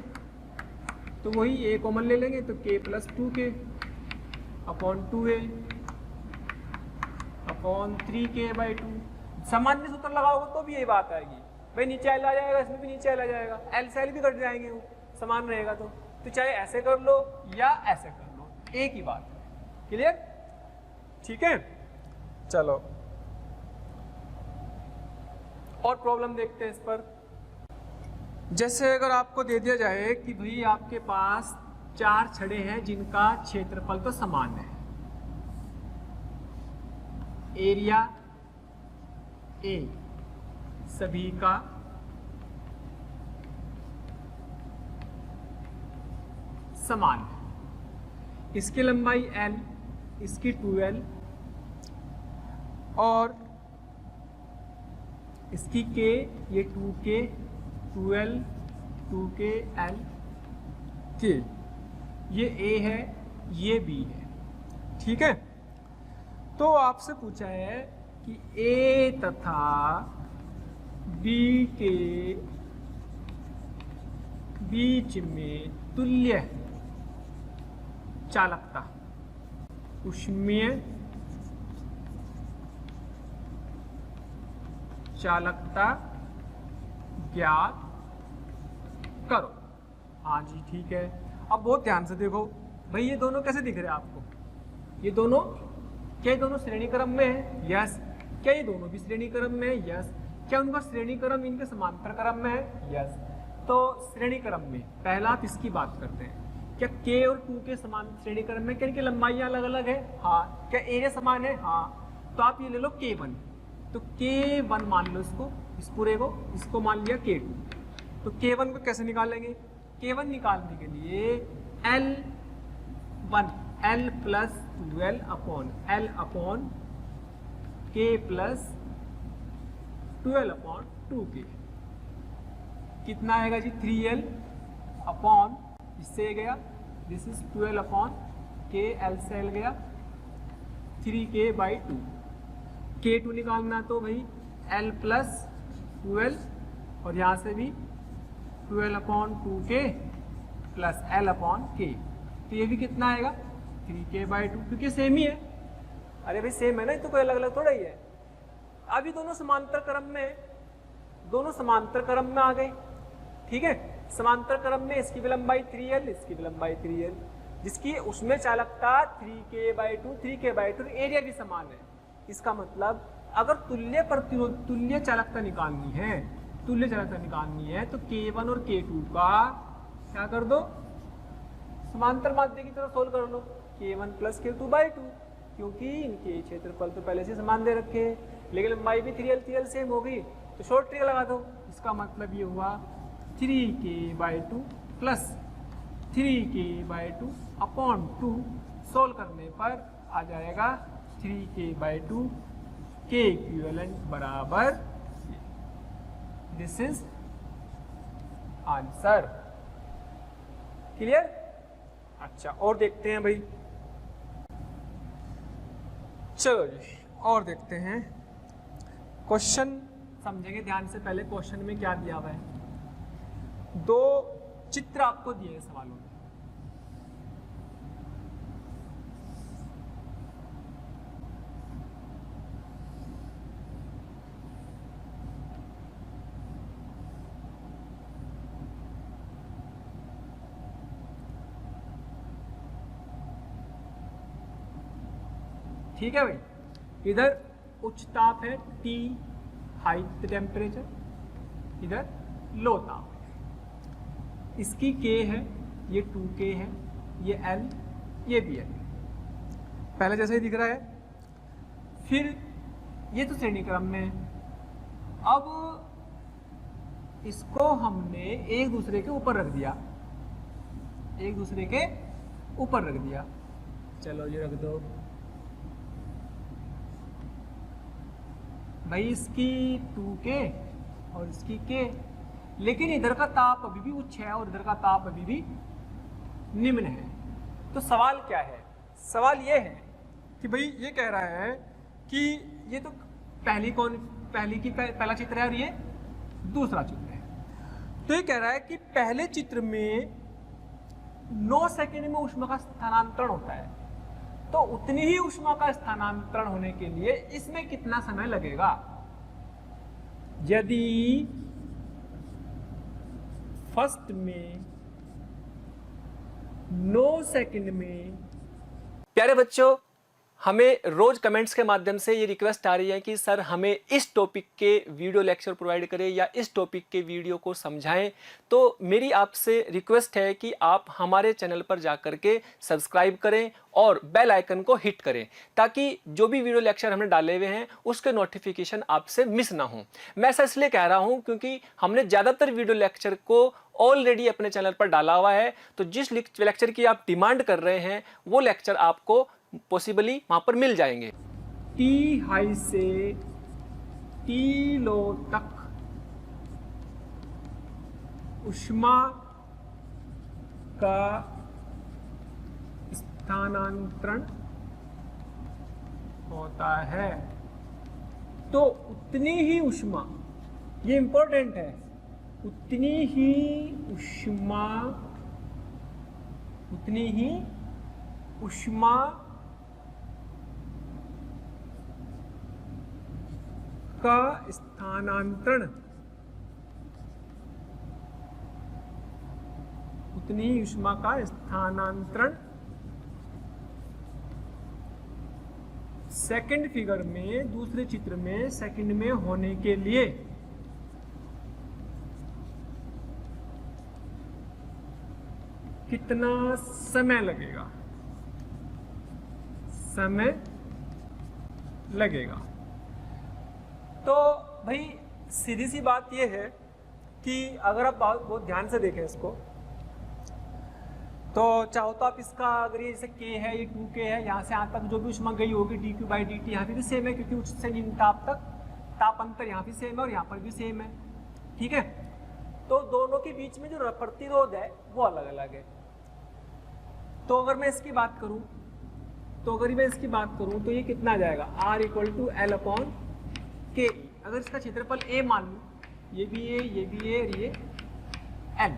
तो वही A कॉमन ले लेंगे तो k plus 2k upon 2A upon 3k/2। सामान्य सूत्र लगाओगे तो भी यही बात आएगी, भाई नीचे एल आ जाएगा, इसमें भी नीचे एल आ जाएगा, एल से एल भी कट जाएंगे, वो समान रहेगा। तो चाहे ऐसे कर लो या ऐसे कर लो, एक ही बात है। क्लियर? ठीक है, चलो और प्रॉब्लम देखते हैं इस पर। जैसे अगर आपको दे दिया जाए कि भाई आपके पास 4 छड़े हैं जिनका क्षेत्रफल तो समान है, एरिया ए सभी का समान है, इसकी लंबाई l, इसकी 2l और इसकी k, ये 2k 2l 2k l k, ये a है ये b है। ठीक है, तो आपसे पूछा है कि a तथा b के बीच में तुल्य चालकता, ऊष्मीय चालकता ज्ञात करो। हाँ जी ठीक है। अब बहुत ध्यान से देखो भाई, ये दोनों कैसे दिख रहे हैं आपको? ये दोनों, क्या ये दोनों श्रेणी क्रम में है? यस। क्या ये दोनों भी श्रेणी क्रम में है? यस। क्या उनका श्रेणी क्रम इनके समांतर क्रम में है? यस। तो श्रेणी क्रम में पहला आप इसकी बात करते हैं, क्या k और 2 के समान श्रेणी क्रम में? क्या इनकी लंबाइयां अलग अलग है? हाँ। क्या एरिया समान है? हाँ। तो आप ये ले लो k1, तो k1 मान लो इसको, इस पूरे को, इसको मान लिया k2। तो k1 को कैसे निकालेंगे? k1 निकालने के लिए L1 L plus 2L upon L upon k plus 12 upon 2k, कितना आएगा जी? 3L अपॉन, इससे गया, this is 12 upon k, L से L गया, 3k बाई 2। k2 निकालना तो भाई L प्लस 12 और यहाँ से भी 12 upon 2k plus L upon k, तो ये भी कितना आएगा? 3k बाई 2, क्योंकि सेम ही है। अरे भाई सेम है ना, ये तो कोई अलग अलग थोड़ा ही है। अभी दोनों समांतर क्रम में, दोनों समांतर क्रम में आ गए। ठीक है, समांतर क्रम में इसकी भी लंबाई 3L, इसकी भी लंबाई 3L, जिसकी उसमें चालकता 3k by 2, 3k by 2, area भी समान है। इसका मतलब अगर तुल्य प्रतिरोध, तुल्य चालकता निकालनी है, तुल्य चालकता निकालनी है तो k1 और k2 का क्या कर दो? समांतर माध्य की तरह सोल्व कर लो, k1 प्लस k2 बाई 2, क्योंकि इनके क्षेत्रफल तो पहले से समान दे रखे हैं, लेकिन लंबाई भी 3L 3L सेम होगी, तो शॉर्ट ट्रिक लगा दो। इसका मतलब ये हुआ 3k by 2 plus 3k by 2 upon 2, solve करने पर आ जाएगा 3k बाई 2, k इक्विवेलेंट बराबर, दिस इज आंसर। क्लियर? अच्छा, और देखते हैं भाई, चलो जी और देखते हैं। क्वेश्चन समझेंगे ध्यान से। पहले क्वेश्चन में क्या दिया हुआ है? 2 चित्र आपको दिए हैं सवालों में। ठीक है भाई, इधर उच्च ताप है T, हाई टेम्परेचर, इधर लो ताप है। इसकी K है, ये 2K है, ये L, ये भी L, पहले जैसे ही दिख रहा है। फिर ये तो श्रेणी क्रम में है। अब इसको हमने एक दूसरे के ऊपर रख दिया, एक दूसरे के ऊपर रख दिया। चलो ये रख दो भाई, इसकी 2K और इसकी K, लेकिन इधर का ताप अभी भी उच्च है और इधर का ताप अभी भी निम्न है। तो सवाल क्या है? सवाल ये है कि भाई ये कह रहा है कि ये तो पहला चित्र है और ये दूसरा चित्र है। तो ये कह रहा है कि पहले चित्र में 9 सेकंड में ऊष्मा का स्थानांतरण होता है, तो उतनी ही ऊष्मा का स्थानांतरण होने के लिए इसमें कितना समय लगेगा? यदि फर्स्ट में 9 सेकंड में। प्यारे बच्चों, हमें रोज कमेंट्स के माध्यम से ये रिक्वेस्ट आ रही है कि सर हमें इस टॉपिक के वीडियो लेक्चर प्रोवाइड करें या इस टॉपिक के वीडियो को समझाएं। तो मेरी आपसे रिक्वेस्ट है कि आप हमारे चैनल पर जाकर के सब्सक्राइब करें और बेल आइकन को हिट करें, ताकि जो भी वीडियो लेक्चर हमने डाले हुए हैं उसके नोटिफिकेशन आपसे मिस ना हो। मैं ऐसा इसलिए कह रहा हूं क्योंकि हमने ज़्यादातर वीडियो लेक्चर को ऑलरेडी अपने चैनल पर डाला हुआ है। तो जिस लेक्चर की आप डिमांड कर रहे हैं वो लेक्चर आपको पॉसिबली वहां पर मिल जाएंगे। टी हाई से टी लो तक ऊष्मा का स्थानांतरण होता है। तो उतनी ही ऊष्मा, ये इंपॉर्टेंट है, उतनी ही ऊष्मा का स्थानांतरण, उतनी ही ऊष्मा का स्थानांतरण सेकंड फिगर में, दूसरे चित्र में सेकंड में होने के लिए कितना समय लगेगा, तो भाई सीधी सी बात यह है कि अगर आप बहुत ध्यान से देखें इसको, तो चाहो तो आप इसका, अगर ये जैसे k है, ये 2k है, यहाँ से यहाँ तक जो भी ऊष्मा गई होगी dq/dt यहाँ पे भी सेम है, क्योंकि उच्च से निम्न ताप तक ताप अंतर यहाँ भी सेम है और यहाँ पर भी सेम है। ठीक है, तो दोनों के बीच में जो प्रतिरोध है वो अलग अलग है। तो अगर मैं इसकी बात करूं तो ये कितना आ जाएगा, R = L/K। अगर इसका क्षेत्रफल A मान लूं, ये भी A, ये भी A और ये L,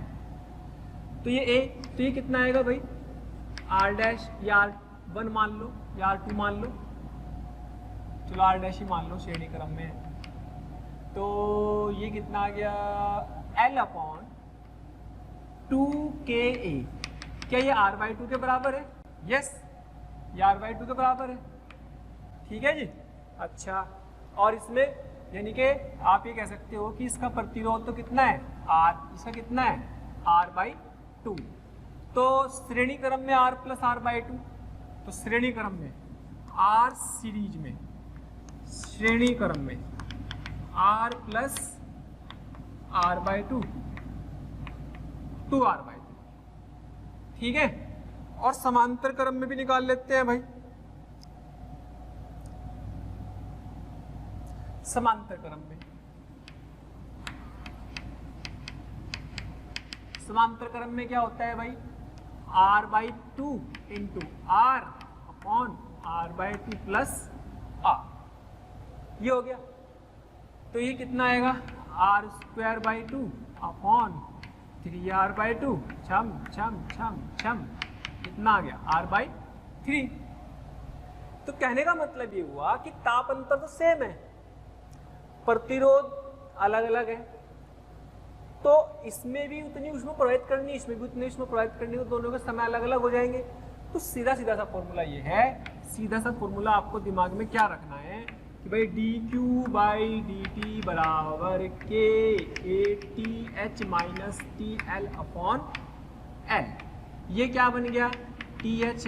तो ये A, तो ये कितना आएगा भाई, R' या R1 मान लो या R2 मान लो, चलो R' ही मान लो, श्रेणी क्रम में। तो ये कितना आ गया, L/2KA। क्या ये R/2 के बराबर है? यस, ये R/2 के बराबर है। ठीक है जी, अच्छा। और इसमें यानी कि आप ये कह सकते हो कि इसका प्रतिरोध तो कितना है, R, इसका कितना है, R/2। तो श्रेणी क्रम में R + R/2, तो श्रेणी क्रम में R सीरीज में, श्रेणी क्रम में R + R/2, 2R/2। ठीक है, और समांतर क्रम में भी निकाल लेते हैं भाई। समांतर क्रम में क्या होता है भाई, R/2 × R/2 + R, ये हो गया। तो ये कितना आएगा, R²/2 3R/2, छम कितना आ गया, R/3। तो कहने का मतलब ये हुआ कि ताप अंतर तो सेम है, प्रतिरोध अलग अलग है। तो इसमें भी उतनी ऊष्मा प्रवाहित करनी, इसमें भी उतनी ऊष्मा प्रवाहित करनी, तो दोनों के समय अलग अलग हो जाएंगे। तो सीधा सा फॉर्मूला ये है, सीधा सा फॉर्मूला आपको दिमाग में क्या रखना है कि भाई dQ/dt बराबर KATH - TL/L। ये क्या बन गया, TH -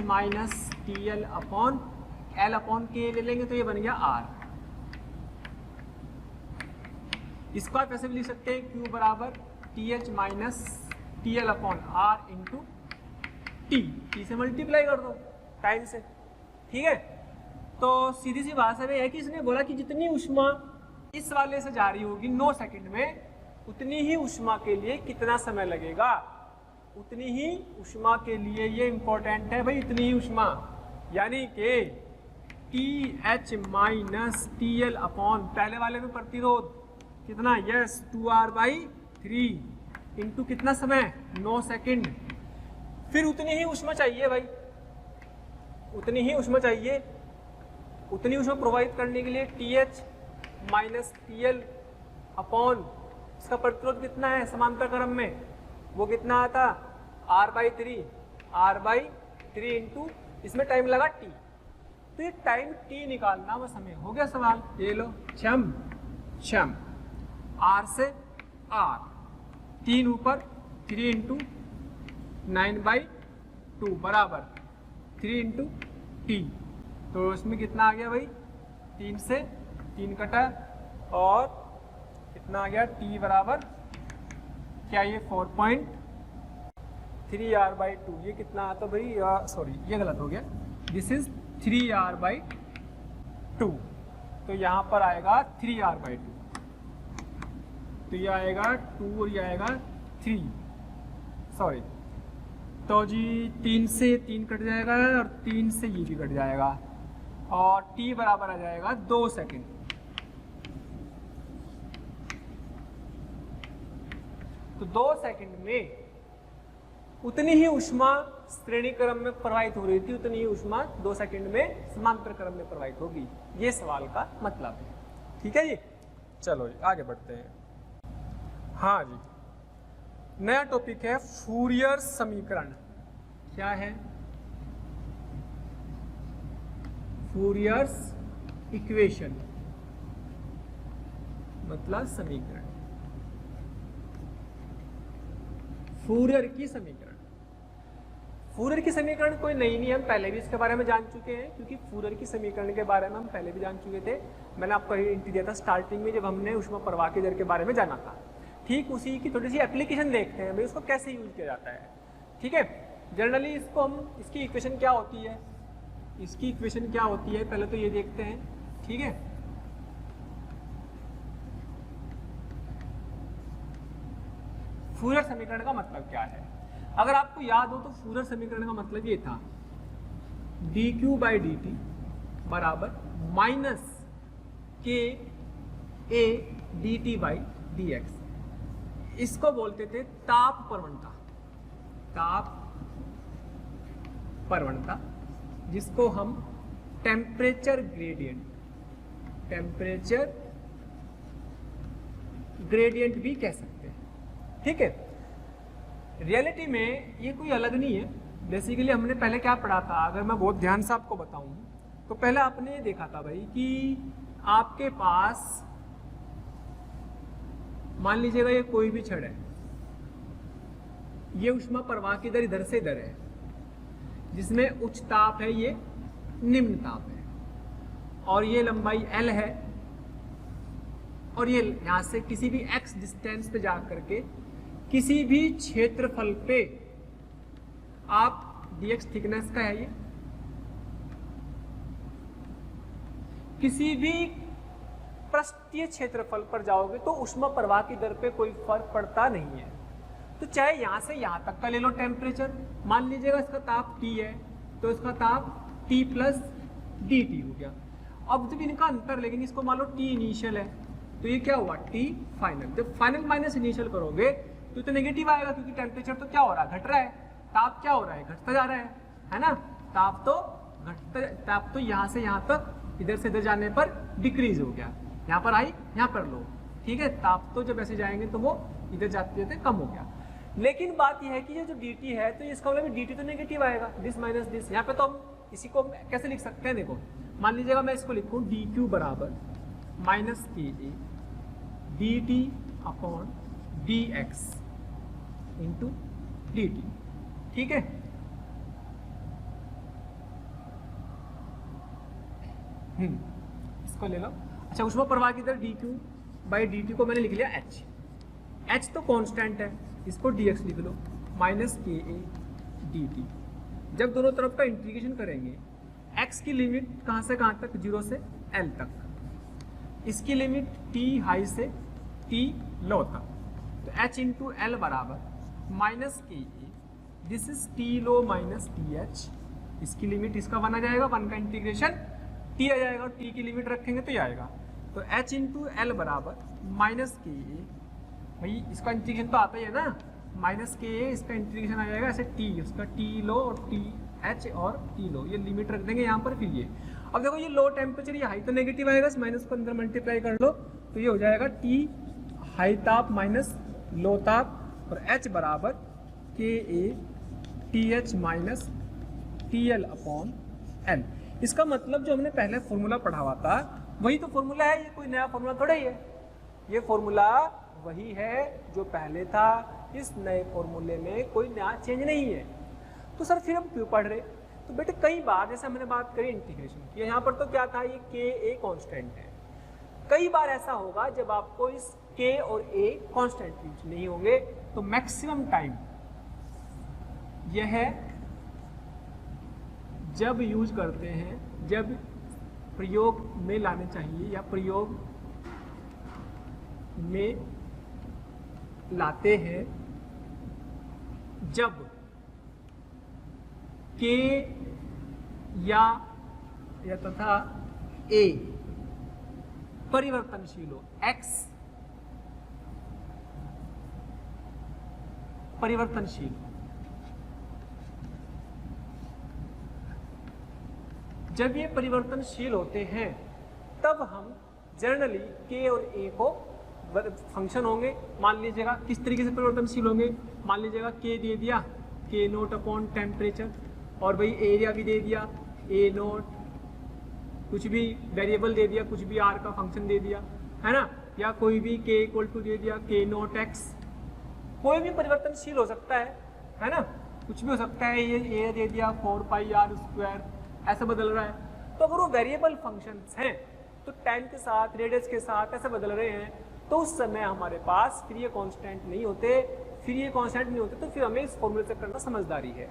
TL/L/K ले लेंगे तो ये बन गया R। इसको आप ऐसे भी लिख सकते हैं, Q = TH - TL/R × T से मल्टीप्लाई कर दो टाइम से। ठीक है, तो सीधी सी बात है कि इसने बोला कि जितनी ऊष्मा इस वाले से जा रही होगी 9 सेकंड में, उतनी ही ऊष्मा के लिए कितना समय लगेगा, उतनी ही ऊष्मा के लिए, ये इंपॉर्टेंट है भाई, उतनी ही ऊष्मा, यानी कि TH - TL पहले वाले में प्रतिरोध कितना, यस 2R/3 इंटू कितना समय, 9 सेकंड। फिर उतनी ही ऊष्मा चाहिए भाई, उतनी ही ऊष्मा चाहिए, उतनी ऊष्मा प्रोवाइड करने के लिए TH - TL इसका प्रतिरोध कितना है समांतर क्रम में, वो कितना आता r/3 इंटू इसमें टाइम लगा t, तो ये टाइम t निकालना बस हमें हो गया सवाल। ये लो क्षम r से r 3 ऊपर 3 इंटू 9/2 बराबर 3 इंटू t, तो इसमें कितना आ गया भाई 3 से 3 कटा और कितना आ गया t बराबर क्या ये 4.3r/2, ये कितना आता भाई सॉरी ये गलत हो गया, दिस इज 3r/2, तो यहाँ पर आएगा 3r/2, तो ये आएगा 2 और ये आएगा 3 सॉरी, तो जी 3 से 3 कट जाएगा और 3 से ये भी कट जाएगा और t बराबर आ जाएगा 2 सेकेंड। तो 2 सेकंड में उतनी ही ऊष्मा श्रेणी क्रम में प्रवाहित हो रही थी, उतनी ही ऊष्मा 2 सेकंड में समांतर क्रम में प्रवाहित होगी, ये सवाल का मतलब है। ठीक है जी, चलो जी आगे बढ़ते हैं। हाँ जी, नया टॉपिक है फूरियर समीकरण। क्या है? फूरियर्स इक्वेशन मतलब समीकरण, फूरियर की समीकरण। फूरियर की समीकरण कोई नई नहीं है, हम पहले भी इसके बारे में जान चुके हैं, क्योंकि फूरियर की समीकरण के बारे में हम पहले भी जान चुके थे। मैंने आपको हिंट दिया था स्टार्टिंग में जब हमने ऊष्मा प्रवाह की दर के बारे में जाना था। ठीक उसी की थोड़ी सी एप्लीकेशन देखते हैं भाई उसको कैसे यूज किया जाता है। ठीक है, जनरली इसको हम इसकी इक्वेशन क्या होती है, इसकी इक्वेशन क्या होती है पहले तो ये देखते हैं। ठीक है, फूरियर समीकरण का मतलब क्या है? अगर आपको याद हो तो फूरियर समीकरण का मतलब ये था dq/dt बराबर माइनस k a dt/dx, इसको बोलते थे ताप प्रवणता, ताप प्रवणता जिसको हम टेम्परेचर ग्रेडियंट भी कह सकते हैं। ठीक है, रियलिटी में ये कोई अलग नहीं है। बेसिकली हमने पहले क्या पढ़ा था, अगर मैं बहुत ध्यान से आपको बताऊं तो पहले आपने ये देखा था भाई कि आपके पास मान लीजिएगा ये कोई भी छड़ है, ये ऊष्मा प्रवाह की दर इधर से इधर है, जिसमें उच्च ताप है, ये निम्न ताप है, और ये लंबाई L है, और ये यहां से किसी भी x डिस्टेंस पे जा करके किसी भी क्षेत्रफल पे आप dx थिकनेस का है, ये किसी भी पृष्ठीय क्षेत्रफल पर जाओगे तो ऊष्मा प्रवाह की दर पे कोई फर्क पड़ता नहीं है। तो चाहे यहां से यहां तक का ले लो टेम्परेचर, मान लीजिएगा इसका ताप T है तो इसका ताप T + dt हो गया। अब जब इनका अंतर लेकिन इसको मान लो T इनिशियल है तो ये क्या हुआ T फाइनल। जब फाइनल माइनस इनिशियल करोगे तो नेगेटिव आएगा, क्योंकि टेम्परेचर तो क्या हो रहा है, घट रहा है, ताप क्या हो रहा है, घटता जा रहा है ना। ताप तो यहाँ से यहाँ तक इधर से इधर जाने पर डिक्रीज हो गया, यहाँ पर आई यहाँ पर लो। ठीक है, ताप तो जब ऐसे जाएंगे तो वो इधर जाते जाते कम हो गया। लेकिन बात यह है कि ये जो dt है तो इसका मतलब dt तो नेगेटिव आएगा, दिस माइनस दिस। यहाँ पे तो हम इसी को कैसे लिख सकते हैं, देखो मान लीजिएगा मैं इसको लिखूँ dq बराबर माइनस के ए dt/dx इंटू dt। ठीक है, इसको ले लो। अच्छा, ऊष्मा प्रवाह की दर dq/dt को मैंने लिख लिया h तो कांस्टेंट है, इसको dx लिख लो माइनस के ए dt। जब दोनों तरफ का इंटीग्रेशन करेंगे, x की लिमिट कहाँ से कहाँ तक, 0 से l तक, इसकी लिमिट t हाई से t लो तक, तो h इंटू एल बराबर minus K A, this is t low minus T H. इसकी लिमिट इसका 1 आ जाएगा, 1 का इंटीग्रेशन t आ जाएगा, और t की लिमिट रखेंगे तो ये आएगा, तो h इंटू एल बराबर माइनस के ए। भाई इसका इंटीग्रेशन तो आता ही है ना, माइनस के ए, इसका इंटीग्रेशन आ जाएगा ऐसे t, उसका t लो और टी एच और t लो, ये लिमिट रख देंगे यहाँ पर। फिर ये अब देखो ये लो टेम्परेचर, ये हाई तो नेगेटिव आएगा, माइनस को अंदर मल्टीप्लाई कर लो तो ये हो जाएगा t हाई ताप माइनस लो ताप और h बराबर के A T H minus T L upon L. इसका मतलब जो हमने पहले फॉर्मूला पढ़ा हुआ था वही तो फॉर्मूला है, ये कोई नया फॉर्मूला थोड़ा ही है, ये फॉर्मूला वही है जो पहले था, इस नए फॉर्मूले में कोई नया चेंज नहीं है। तो सर फिर हम क्यों पढ़ रहे? तो बेटे कई बार जैसे हमने बात करी इंटीग्रेशन की, यहाँ पर तो क्या था, ये के ए कांस्टेंट है। कई बार ऐसा होगा जब आपको इस के और ए कांस्टेंट यूज नहीं होंगे, तो मैक्सिमम टाइम यह जब यूज करते हैं, जब प्रयोग में लाने चाहिए या प्रयोग में लाते हैं, जब के या तथा ए परिवर्तनशील हो, एक्स परिवर्तनशील हो। जब ये परिवर्तनशील होते हैं तब हम जनरली के और ए को फंक्शन होंगे, मान लीजिएगा किस तरीके से परिवर्तनशील होंगे, मान लीजिएगा के दे दिया, के नोट अपॉन टेम्परेचर, और भाई एरिया भी दे दिया, ए नोट, कुछ भी वेरिएबल दे दिया, कुछ भी आर का फंक्शन दे दिया, है ना, या कोई भी के इक्वल टू दे दिया, के नोट एक्स, कोई भी परिवर्तनशील हो सकता है ना, कुछ भी हो सकता है, ये ए दे दिया 4 पाई आर स्क्वायर, ऐसा बदल रहा है। तो अगर वो वेरिएबल फंक्शंस हैं तो टाइम के साथ, रेडियस के साथ ऐसे बदल रहे हैं, तो उस समय हमारे पास फिर ये कांस्टेंट नहीं होते, तो फिर हमें इस फॉर्मूले से करना समझदारी है।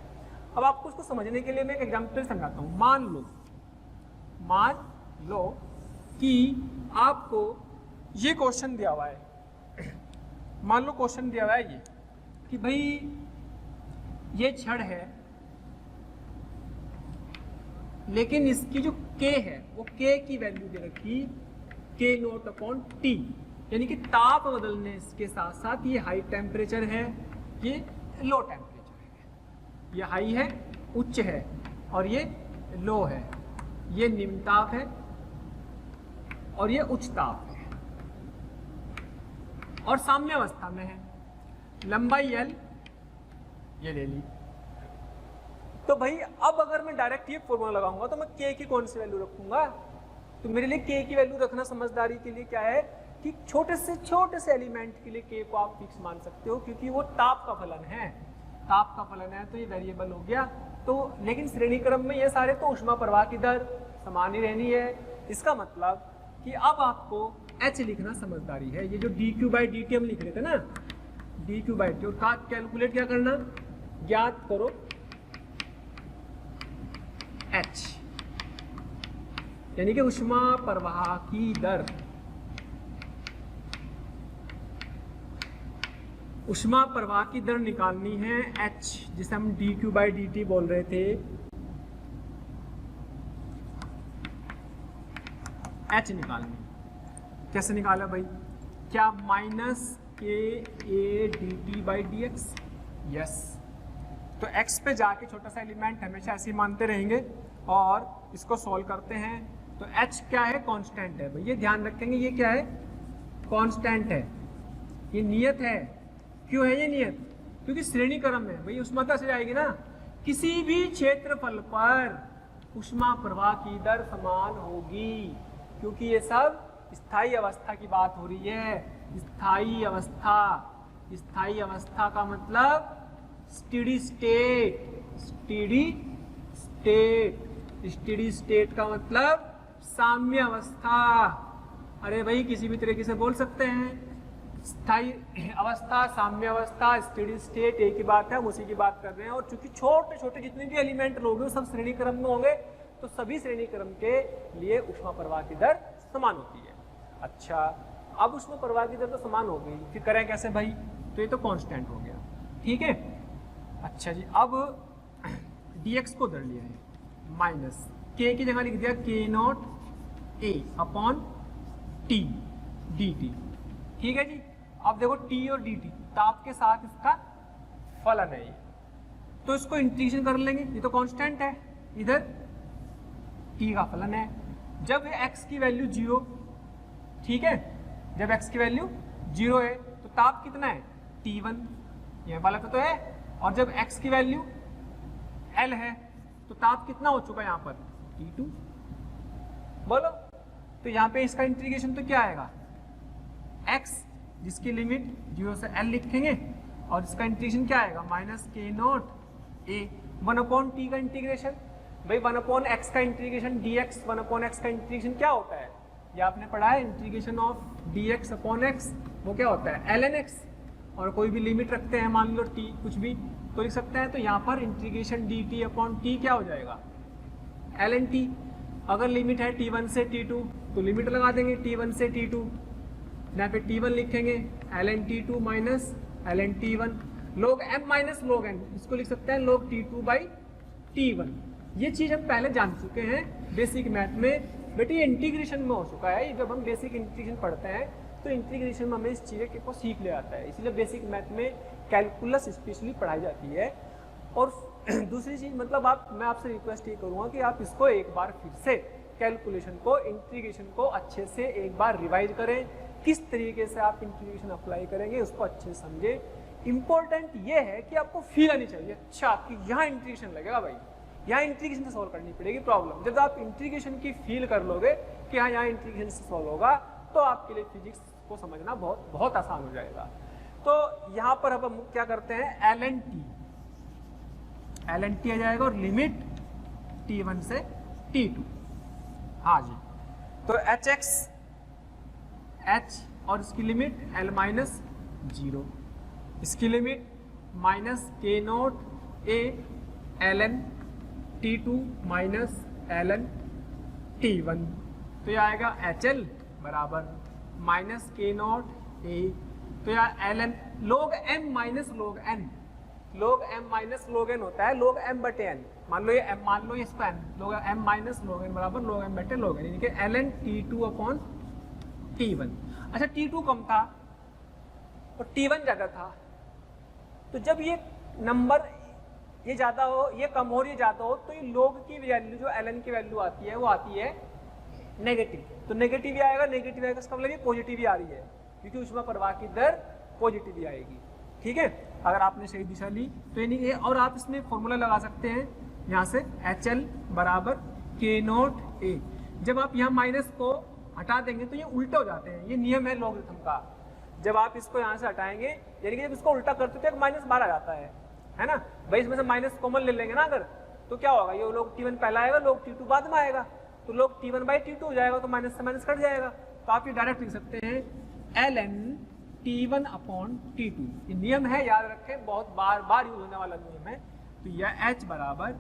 अब आपको इसको समझने के लिए मैं एक एग्जाम्पल समझाता हूँ। मान लो कि आपको ये क्वेश्चन दिया हुआ है, मान लो क्वेश्चन दिया हुआ है ये कि भाई ये छड़ है, लेकिन इसकी जो k है वो k की वैल्यू दे रखी k नोट अपॉन टी, यानी कि ताप बदलने के साथ साथ ये हाई टेम्परेचर है, ये लो टेम्परेचर है, ये हाई है उच्च है और ये लो है, ये निम्न ताप है और ये उच्च ताप है, और साम्य अवस्था में है, लंबाई l ये ले ली। तो भाई अब अगर मैं डायरेक्ट ये फॉर्मूला लगाऊंगा तो मैं k की कौन सी वैल्यू रखूंगा? तो मेरे लिए k की वैल्यू रखना समझदारी के लिए क्या है कि छोटे से एलिमेंट के लिए k को आप फिक्स मान सकते हो, क्योंकि वो ताप का फलन है, ताप का फलन है तो ये वेरिएबल हो गया। तो लेकिन श्रेणी क्रम में ये सारे तो ऊष्मा प्रवाह की दर समान ही रहनी है। इसका मतलब कि अब आपको h लिखना समझदारी है। ये जो dq/dt हम लिख रहे थे ना, dq/dt, और का कैलकुलेट क्या करना, ज्ञात करो h, यानी कि ऊष्मा प्रवाह की दर, ऊष्मा प्रवाह की दर निकालनी है h, जिसे हम dq/dt बोल रहे थे, h निकालनी। कैसे निकाला भाई? क्या माइनस के ए dt/dx? यस। तो x पे जाके छोटा सा एलिमेंट हमेशा ऐसे ही मानते रहेंगे और इसको सॉल्व करते हैं। तो h क्या है? कांस्टेंट है भाई, ये ध्यान रखेंगे, ये क्या है? कांस्टेंट है, ये नियत है। क्यों है ये नियत? क्योंकि श्रेणी क्रम है भाई, ऊष्माता से जाएगी ना, किसी भी क्षेत्रफल पर ऊष्मा प्रवाह की दर समान होगी, क्योंकि ये सब स्थायी अवस्था की बात हो रही है। स्थायी अवस्था, स्थायी अवस्था का मतलब steady state, steady state, steady state का मतलब साम्य अवस्था। अरे भाई किसी भी तरीके से बोल सकते हैं, स्थायी अवस्था, साम्य अवस्था, स्टेडी स्टेट एक ही बात है, हम उसी की बात कर रहे हैं। और चूंकि छोटे छोटे जितने भी एलिमेंट होंगे वो सब श्रेणी क्रम में होंगे, तो सभी श्रेणी क्रम के लिए ऊष्मा प्रवाह की दर समान होती है। अच्छा, अब ऊष्मा प्रवाह की दर तो समान हो गई, फिर करें कैसे भाई? तो ये तो कांस्टेंट हो गया, ठीक है। अच्छा जी, अब dx को दर लिया है, माइनस k की जगह लिख दिया k not a upon t dt, ठीक है जी। अब देखो t और dt ताप के साथ इसका फलन है ये, तो इसको इंटीग्रेशन कर लेंगे, ये तो कांस्टेंट है, इधर t का फलन है। जब x की वैल्यू 0, ठीक है, जब x की वैल्यू 0 है तो ताप कितना है? T1, ये वाला तो है, और जब x की वैल्यू l है तो ताप कितना हो चुका है यहाँ पर T2। बोलो, तो यहाँ पे इसका इंटीग्रेशन तो क्या आएगा x, जिसकी लिमिट 0 से l लिखेंगे, और इसका इंटीग्रेशन क्या आएगा माइनस के नॉट a 1/t का इंटीग्रेशन। भाई 1/x का इंटीग्रेशन dx, 1/x का इंटीग्रेशन क्या होता है, ये आपने पढ़ा है, integration of dx upon x वो क्या होता है ln x, और कोई भी लिमिट रखते हैं मान लो t कुछ भी तो लिख सकते हैं, तो यहाँ पर इंटीग्रेशन dt अपॉन t क्या हो जाएगा ln t। अगर लिमिट है t1 से t2 तो लिमिट लगा देंगे t1 से t2, यहाँ पे t1 लिखेंगे ln t2 minus ln t1 log m minus log n, इसको लिख सकते हैं log t2 बाई t1। ये चीज हम पहले जान चुके हैं बेसिक मैथ में, बेटे ये इंटीग्रेशन में हो चुका है। जब हम बेसिक इंटीग्रेशन पढ़ते हैं तो इंटीग्रेशन में हमें इस चीज़ को सीख ले आता है, इसलिए बेसिक मैथ में कैलकुलस स्पेशली पढ़ाई जाती है। और दूसरी चीज़ मतलब मैं आपसे रिक्वेस्ट ये करूँगा कि आप इसको एक बार फिर से कैलकुलेशन को, इंटीग्रेशन को अच्छे से एक बार रिवाइज करें, किस तरीके से आप इंटीग्रेशन अप्लाई करेंगे उसको अच्छे से समझें। इंपॉर्टेंट ये है कि आपको फील आनी चाहिए अच्छा कि यहाँ इंटीग्रेशन लगेगा, भाई यहाँ इंटीग्रेशन से सॉल्व करनी पड़ेगी प्रॉब्लम। जब आप इंटीग्रेशन की फील कर लोगे कि हाँ यहाँ इंटीग्रेशन से सॉल्व होगा तो आपके लिए फिजिक्स को समझना बहुत बहुत आसान हो जाएगा। तो यहाँ पर अब हम क्या करते हैं ln t आ जाएगा और लिमिट t1 से t2। हाँ जी, तो hx h और इसकी लिमिट l माइनस 0, इसकी लिमिट माइनस के not a ln t2 minus ln t1, तो यह आएगा HL बराबर माइनस के नॉट a, तो यह ln log m minus log n, log m minus log n होता है log m बटे n, मान लो ये m, मान लो इसका n, log m minus log n बराबर log m बटे log n, यानी कि ln t2 अपॉन t1। अच्छा t2 कम था और t1 ज़्यादा था, तो जब ये नंबर ये ज़्यादा हो, ये कम हो, ये ज़्यादा हो, तो ये log की वैल्यू जो ln की वैल्यू आती है वो आती है नेगेटिव, तो नेगेटिव ही आएगा, नेगेटिव आएगा इसका मतलब ये पॉजिटिव ही आ रही है क्योंकि ऊष्मा प्रवाह की दर पॉजिटिव ही आएगी। ठीक है, अगर आपने सही दिशा ली तो यानी और आप इसमें फॉर्मूला लगा सकते हैं यहाँ से HL बराबर के नॉट a। जब आप यहाँ माइनस को हटा देंगे तो ये उल्टे हो जाते हैं, ये नियम है लॉगरिथम का। जब आप इसको यहाँ से हटाएंगे यानी कि जब इसको उल्टा करते तो माइनस 12 आ जाता है ना भाई, इसमें से माइनस कॉमन ले लेंगे ना अगर, तो क्या होगा ये लोग t1 पहला आएगा, लोग t2 बाद में आएगा, तो लोग t1 बाई t2 हो जाएगा, तो माइनस से माइनस कट जाएगा, तो आप ये डायरेक्ट लिख सकते हैं ln t1 अपॉन t2। ये नियम है, याद रखें, बहुत बार बार यूज होने वाला नियम है। तो यह h बराबर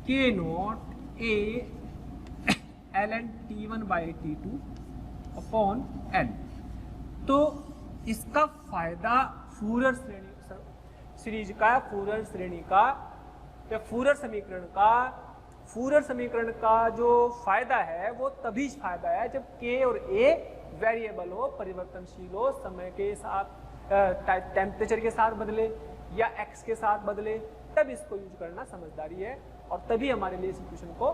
के not a ln t1 by t2 upon l। तो इसका फायदा फूरियर श्रेणी सीरीज का, फूरियर श्रेणी का या फूरियर समीकरण का जो फायदा है वो तभी फायदा है जब k और a वेरिएबल हो, परिवर्तनशील हो, समय के साथ टेम्परेचर के साथ बदले या x के साथ बदले, तब इसको यूज करना समझदारी है और तभी हमारे लिए इस इक्वेशन को,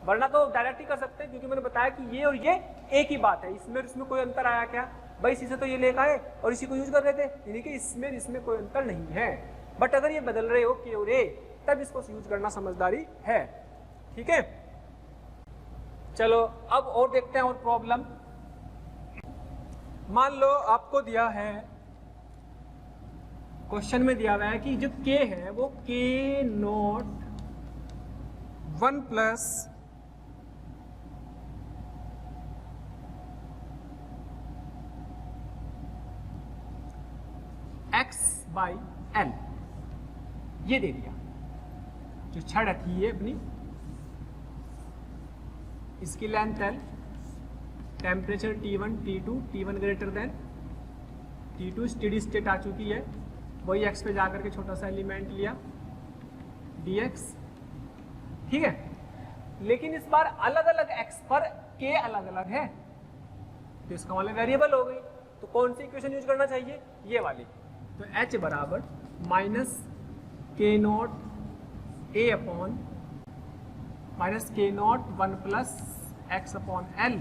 वरना तो डायरेक्ट ही कर सकते हैं क्योंकि मैंने बताया कि ये और ये एक ही बात है, इसमें कोई अंतर आया क्या भाई, इसी से तो ये लेकर आए और इसी को यूज कर रहे थे, यानी कि इसमें कोई अंतर नहीं है। बट अगर ये बदल रहे हो के और ए तब इसको यूज करना समझदारी है। ठीक है, चलो अब और देखते हैं और प्रॉब्लम। मान लो आपको दिया है, क्वेश्चन में दिया हुआ है कि जो k है वो k not 1 plus x by l ये दे दिया, जो छड़ थी ये अपनी, इसकी length l, temperature T1 T2, T1 greater than T2, steady state आ चुकी है, वही x पे जाकर के छोटा सा एलिमेंट लिया dx। ठीक है, लेकिन इस बार अलग अलग x पर k अलग अलग है, तो इसका मतलब वेरिएबल हो गई, तो कौन सी इक्वेशन यूज करना चाहिए, ये वाली। तो h बराबर माइनस के नॉट a अपॉन माइनस के not 1 plus x upon l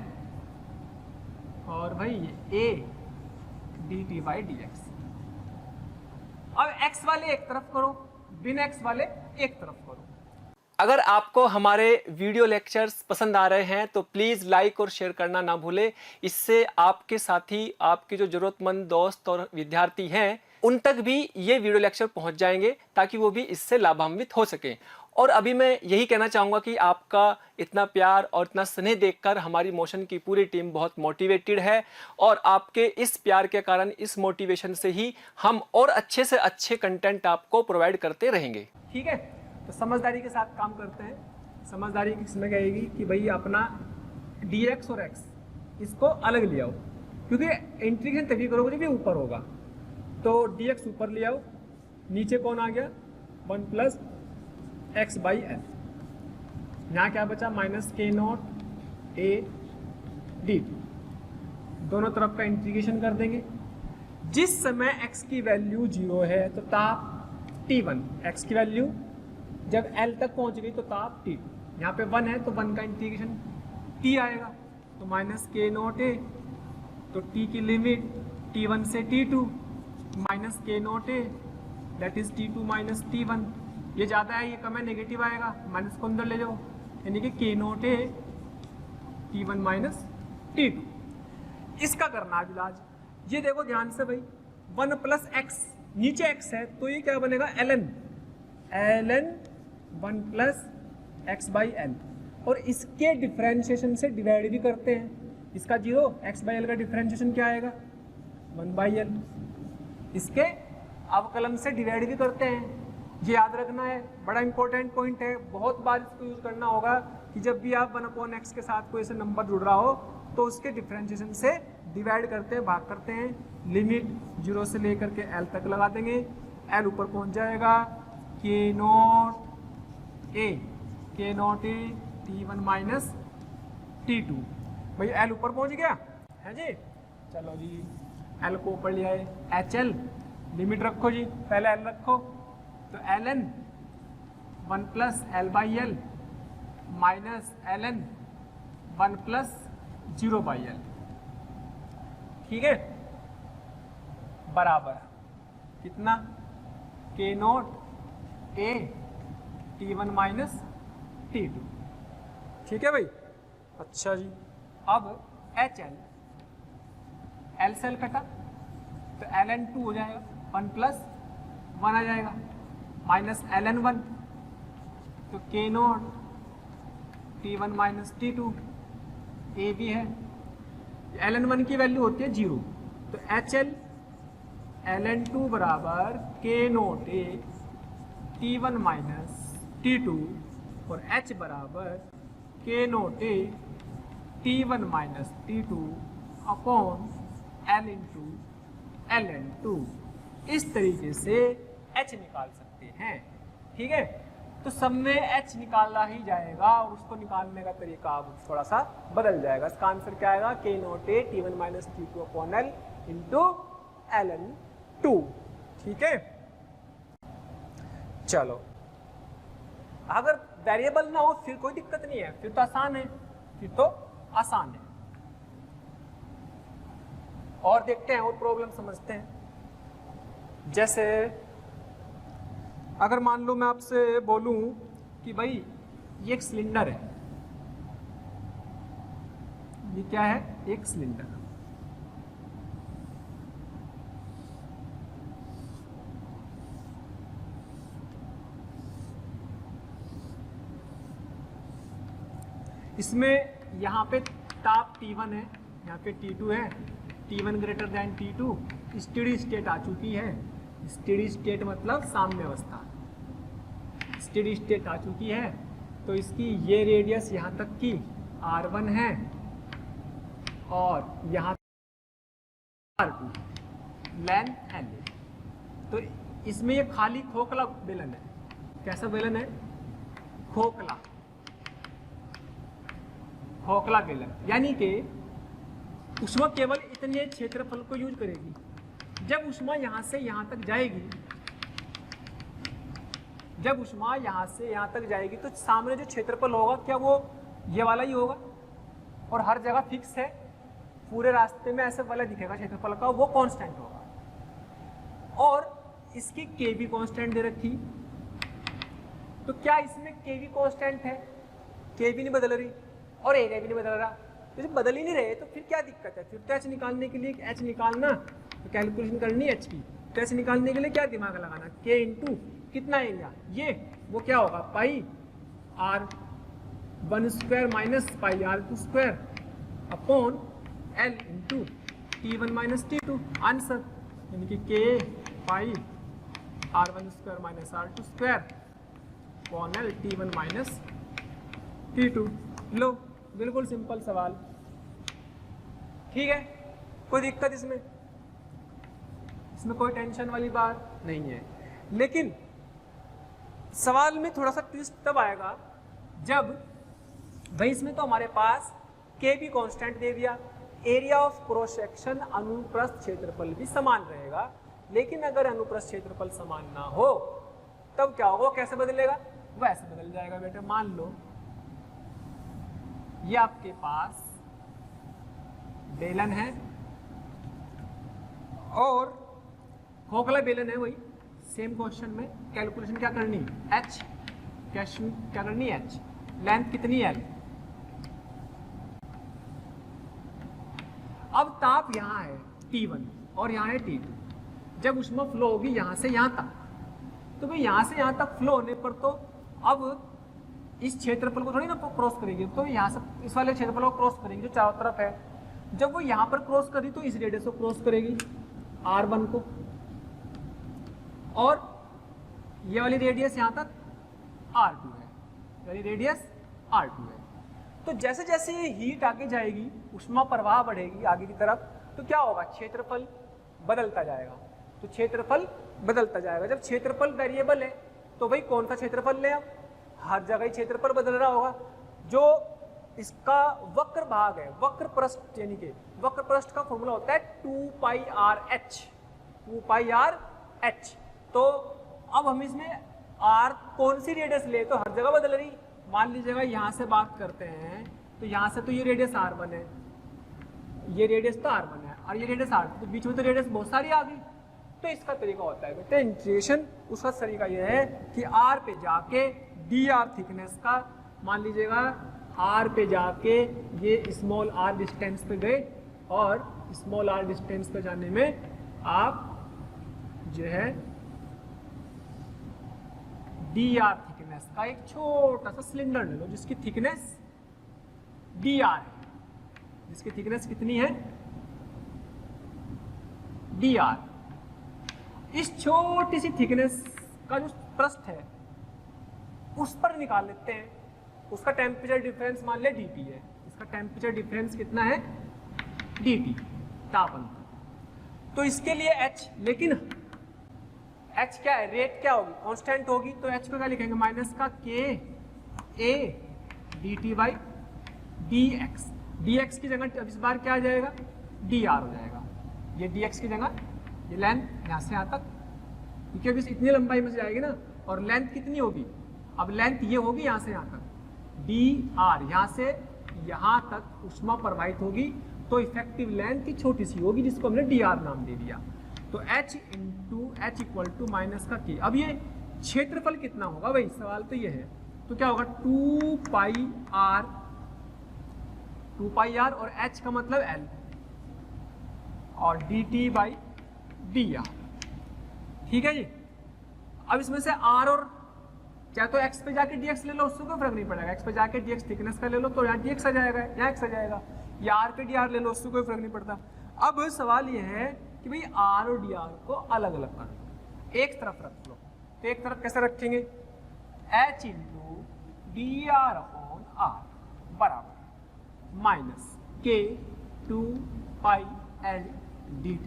और भाई a dt बाई dx। अब एक्स वाले एक तरफ करो, बिना एक्स वाले एक तरफ करो। अगर आपको हमारे वीडियो लेक्चर्स पसंद आ रहे हैं तो प्लीज़ लाइक और शेयर करना ना भूलें। इससे आपके साथी, आपके जो ज़रूरतमंद दोस्त और विद्यार्थी हैं उन तक भी ये वीडियो लेक्चर पहुंच जाएंगे ताकि वो भी इससे लाभान्वित हो सकें। और अभी मैं यही कहना चाहूँगा कि आपका इतना प्यार और इतना स्नेह देखकर हमारी मोशन की पूरी टीम बहुत मोटिवेटेड है और आपके इस प्यार के कारण, इस मोटिवेशन से ही हम और अच्छे से अच्छे कंटेंट आपको प्रोवाइड करते रहेंगे। ठीक है, तो समझदारी के साथ काम करते हैं। समझदारी किसमें कहेगी कि भाई अपना dx और x इसको अलग ले आओ, क्योंकि इंटीग्रेशन तभी करोगे जब ये ऊपर होगा। तो dx ऊपर ले आओ, नीचे कौन आ गया 1 प्लस एक्स बाई एल। यहाँ क्या बचा माइनस के नॉट ए डी टी। दोनों तरफ का इंटीग्रेशन कर देंगे। जिस समय x की वैल्यू 0 है तो ताप T1, x की वैल्यू जब L तक पहुंच गई तो ताप T2, यहाँ पे 1 है तो 1 का इंटीग्रेशन T आएगा, तो माइनस के नॉट ए, तो T की लिमिट T1 से T2 माइनस के not a that is T2 minus T1। ये ज़्यादा है, ये कम है, नेगेटिव आएगा, माइनस को अंदर ले जाओ, यानी कि के not a T1 minus T2। इसका करना है इलाज। ये देखो ध्यान से भाई, 1 प्लस एक्स, नीचे x है तो ये क्या बनेगा ln 1 plus x by L. और इसके डिफ्रेंशिएशन से डिवाइड भी करते हैं। इसका 0, एक्स बाई एल का डिफ्रेंशिएशन क्या आएगा 1 बाई एल। इसके अवकलन से डिवाइड भी करते हैं। ये याद रखना है, बड़ा इंपॉर्टेंट पॉइंट है। बहुत बार इसको यूज करना होगा कि जब भी आप 1/x के साथ कोई ऐसे नंबर जुड़ रहा हो तो उसके डिफ्रेंशिएशन से डिवाइड करते हैं, भाग करते हैं। लिमिट 0 से लेकर के l तक लगा देंगे, l ऊपर पहुंच जाएगा के not a T1 minus T2। भाई l ऊपर पहुंच गया है जी। चलो जी, l को ऊपर ले आए, HL लिमिट रखो जी, पहले l रखो, तो ln 1 plus L by L minus ln 1 plus 0 by L. ठीक है, बराबर कितना के not a T1 minus T2। ठीक है भाई। अच्छा जी, अब HL, L से L कटा तो ln 2 हो जाएगा, 1 प्लस 1 आ जाएगा, माइनस ln 1, तो के नॉट T1 माइनस T2, ए भी है। ln 1 की वैल्यू होती है 0, तो HL ln 2 बराबर के not a T1 minus T2 और H बराबर के not a T1 minus T2 upon L into ln 2। इस तरीके से H निकाल सकते हैं। ठीक है, तो सब में H निकाला ही जाएगा और उसको निकालने का तरीका अब थोड़ा सा बदल जाएगा। इसका आंसर क्या आएगा के not a T1 minus T2 upon L into ln 2। ठीक है, चलो अगर वेरिएबल ना हो फिर कोई दिक्कत नहीं है, फिर तो आसान है, फिर तो आसान है। और देखते हैं और प्रॉब्लम समझते हैं। जैसे अगर मान लो मैं आपसे बोलूं कि भाई ये एक सिलेंडर है, ये क्या है, एक सिलेंडर। इसमें यहाँ पे ताप T1 है, यहाँ पे T2 है, T1 greater than T2, steady state आ चुकी है। स्टेडी स्टेट मतलब साम्य अवस्था, स्टेडी स्टेट आ चुकी है। तो इसकी ये रेडियस यहाँ तक की R1 है और यहाँ R2 लेंथ L। तो इसमें ये खाली खोखला बेलन है। कैसा बेलन है, खोखला, खोखला बेलन, यानी कि ऊष्मा केवल इतने क्षेत्रफल को यूज करेगी। जब ऊष्मा यहाँ से यहाँ तक जाएगी, जब ऊष्मा यहाँ से यहाँ तक जाएगी तो सामने जो क्षेत्रफल होगा क्या वो ये वाला ही होगा, और हर जगह फिक्स है, पूरे रास्ते में ऐसे वाला दिखेगा क्षेत्रफल का, वो कांस्टेंट होगा। और इसकी के भी कांस्टेंट दे रखी, तो क्या इसमें के भी कांस्टेंट है? के भी नहीं बदल रही और एरिया भी नहीं बदल रहा, तो जब बदल ही नहीं रहे तो फिर क्या दिक्कत है? फिर तो एच निकालने के लिए एच निकालना तो कैलकुलेशन करनी एच की, तो एच निकालने के लिए क्या दिमाग लगाना? के इंटू कितना एरिया, ये वो क्या होगा pi R one square minus pi R two square upon L into T one minus T two, answer यानी कि K pi R one square minus R two square upon L T one minus T two. लो बिल्कुल simple सवाल, ठीक है, कोई दिक्कत इसमें? इसमें कोई टेंशन वाली बात नहीं है। लेकिन सवाल में थोड़ा सा ट्विस्ट तब आएगा जब भाई इसमें तो हमारे पास के भी कांस्टेंट दे दिया, एरिया ऑफ क्रॉस सेक्शन अनुप्रस्थ क्षेत्रफल भी समान रहेगा, लेकिन अगर अनुप्रस्थ क्षेत्रफल समान ना हो तब क्या होगा? कैसे बदलेगा? वैसे बदल जाएगा बेटे। मान लो ये आपके पास बेलन है और खोखला बेलन है, वही सेम क्वेश्चन में कैलकुलेशन क्या करनी? एच क्या करनी? एच, लेंथ कितनी? एल। अब ताप यहाँ है T1 और यहाँ है T2, जब ऊष्मा फ्लो होगी यहाँ से यहाँ तक, तो भाई यहाँ से यहाँ तक फ्लो होने पर तो अब इस क्षेत्रफल को थोड़ी ना क्रॉस करेगी, तो यहाँ से इस वाले क्षेत्रफल को क्रॉस करेगी जो चारों तरफ है। जब वो यहाँ पर क्रॉस करी तो इस रेडियस को क्रॉस करेगी R1 को, और ये वाली रेडियस यहाँ तक R2 है, यानी रेडियस R2 है। तो जैसे जैसे ये हीट आगे जाएगी, ऊष्मा प्रवाह बढ़ेगी आगे की तरफ, तो क्या होगा? क्षेत्रफल बदलता जाएगा। तो क्षेत्रफल बदलता जाएगा। जब क्षेत्रफल वेरिएबल है तो भाई कौन सा क्षेत्रफल ले? अब हर जगह ही क्षेत्रफल बदल रहा होगा। जो इसका वक्र भाग है, वक्र पृष्ठ, यानी कि वक्र पृष्ठ का फॉर्मूला होता है 2 पाई आर एच। तो अब हम इसमें आर कौन सी रेडियस ले, तो हर जगह बदल रही। मान लीजिएगा यहाँ से बात करते हैं तो यहाँ से तो ये रेडियस R1 है, ये रेडियस तो R1 है और ये रेडियस R2, तो बीच में तो रेडियस बहुत सारी आ गई। तो इसका तरीका होता है बेटे इंटीग्रेशन, उसका तरीका यह है कि R पे जाके dr थिकनेस का, मान लीजिएगा R पे जाके ये स्मॉल r डिस्टेंस पे गए और स्मॉल r डिस्टेंस पे जाने में आप जो है dr थिकनेस का एक छोटा सा सिलेंडर ले लो जिसकी थिकनेस dr है, जिसकी थिकनेस कितनी है? dr। इस छोटी सी थिकनेस का जो पृष्ठ है उस पर निकाल लेते हैं, उसका टेम्परेचर डिफरेंस मान ले dt है, इसका टेम्परेचर डिफरेंस कितना है? dt, ताप अंतर। तो इसके लिए h, लेकिन h क्या है? रेट क्या होगी? कांस्टेंट होगी, तो h को क्या लिखेंगे? माइनस का k a dt by dx। dx की जगह अब इस बार क्या आ जाएगा? dr हो जाएगा। ये dx की जगह ये लेंथ यहाँ से यहाँ तक, क्योंकि अभी इतनी लंबाई में से जाएगी ना, और लेंथ कितनी होगी? अब लेंथ ये होगी यहाँ से यहाँ तक, dr, यहाँ से यहाँ तक ऊष्मा प्रवाहित होगी, तो इफेक्टिव लेंथ ही छोटी सी होगी जिसको हमने dr नाम दे दिया। तो h into H equal to minus का k। अब ये क्षेत्रफल कितना होगा भाई? सवाल तो ये है, तो क्या होगा? 2 पाई आर और h का मतलब l और dt बाई dr, ठीक है जी। अब इसमें से r और चाहे तो x पे जाके dx ले लो, उससे कोई फर्क नहीं पड़ेगा। x पे जाके dx थिकनेस का ले लो तो यहाँ dx आ जाएगा, यहाँ x आ जाएगा, या r पे dr ले लो, उससे कोई फर्क नहीं पड़ता। अब सवाल ये है कि भाई r और dr को अलग अलग कर लो, एक तरफ रख लो। तो एक तरफ कैसे रखेंगे? h into dr upon r बराबर माइनस k 2 पाई l dt।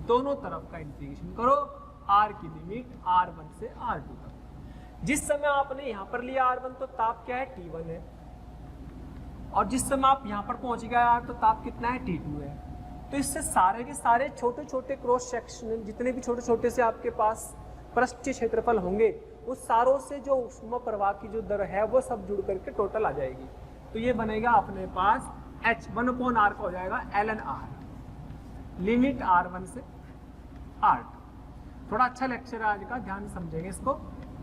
दोनों तरफ का इंटीग्रेशन करो, r की लिमिट r1 से r2 तक। जिस समय आपने यहाँ पर लिया r1 तो ताप क्या है? T1 है, और जिस समय आप यहाँ पर पहुँच गए r तो ताप कितना है? T2 है। तो इससे सारे के सारे छोटे छोटे क्रॉस सेक्शन, जितने भी छोटे छोटे से आपके पास पृष्ठीय क्षेत्रफल होंगे, उस सारों से जो ऊष्मा प्रवाह की जो दर है वो सब जुड़ करके टोटल आ जाएगी। तो ये बनेगा अपने पास h 1/r का हो जाएगा ln r, लिमिट r1 से r2। थोड़ा अच्छा लेक्चर है आज का, ध्यान से समझेंगे इसको।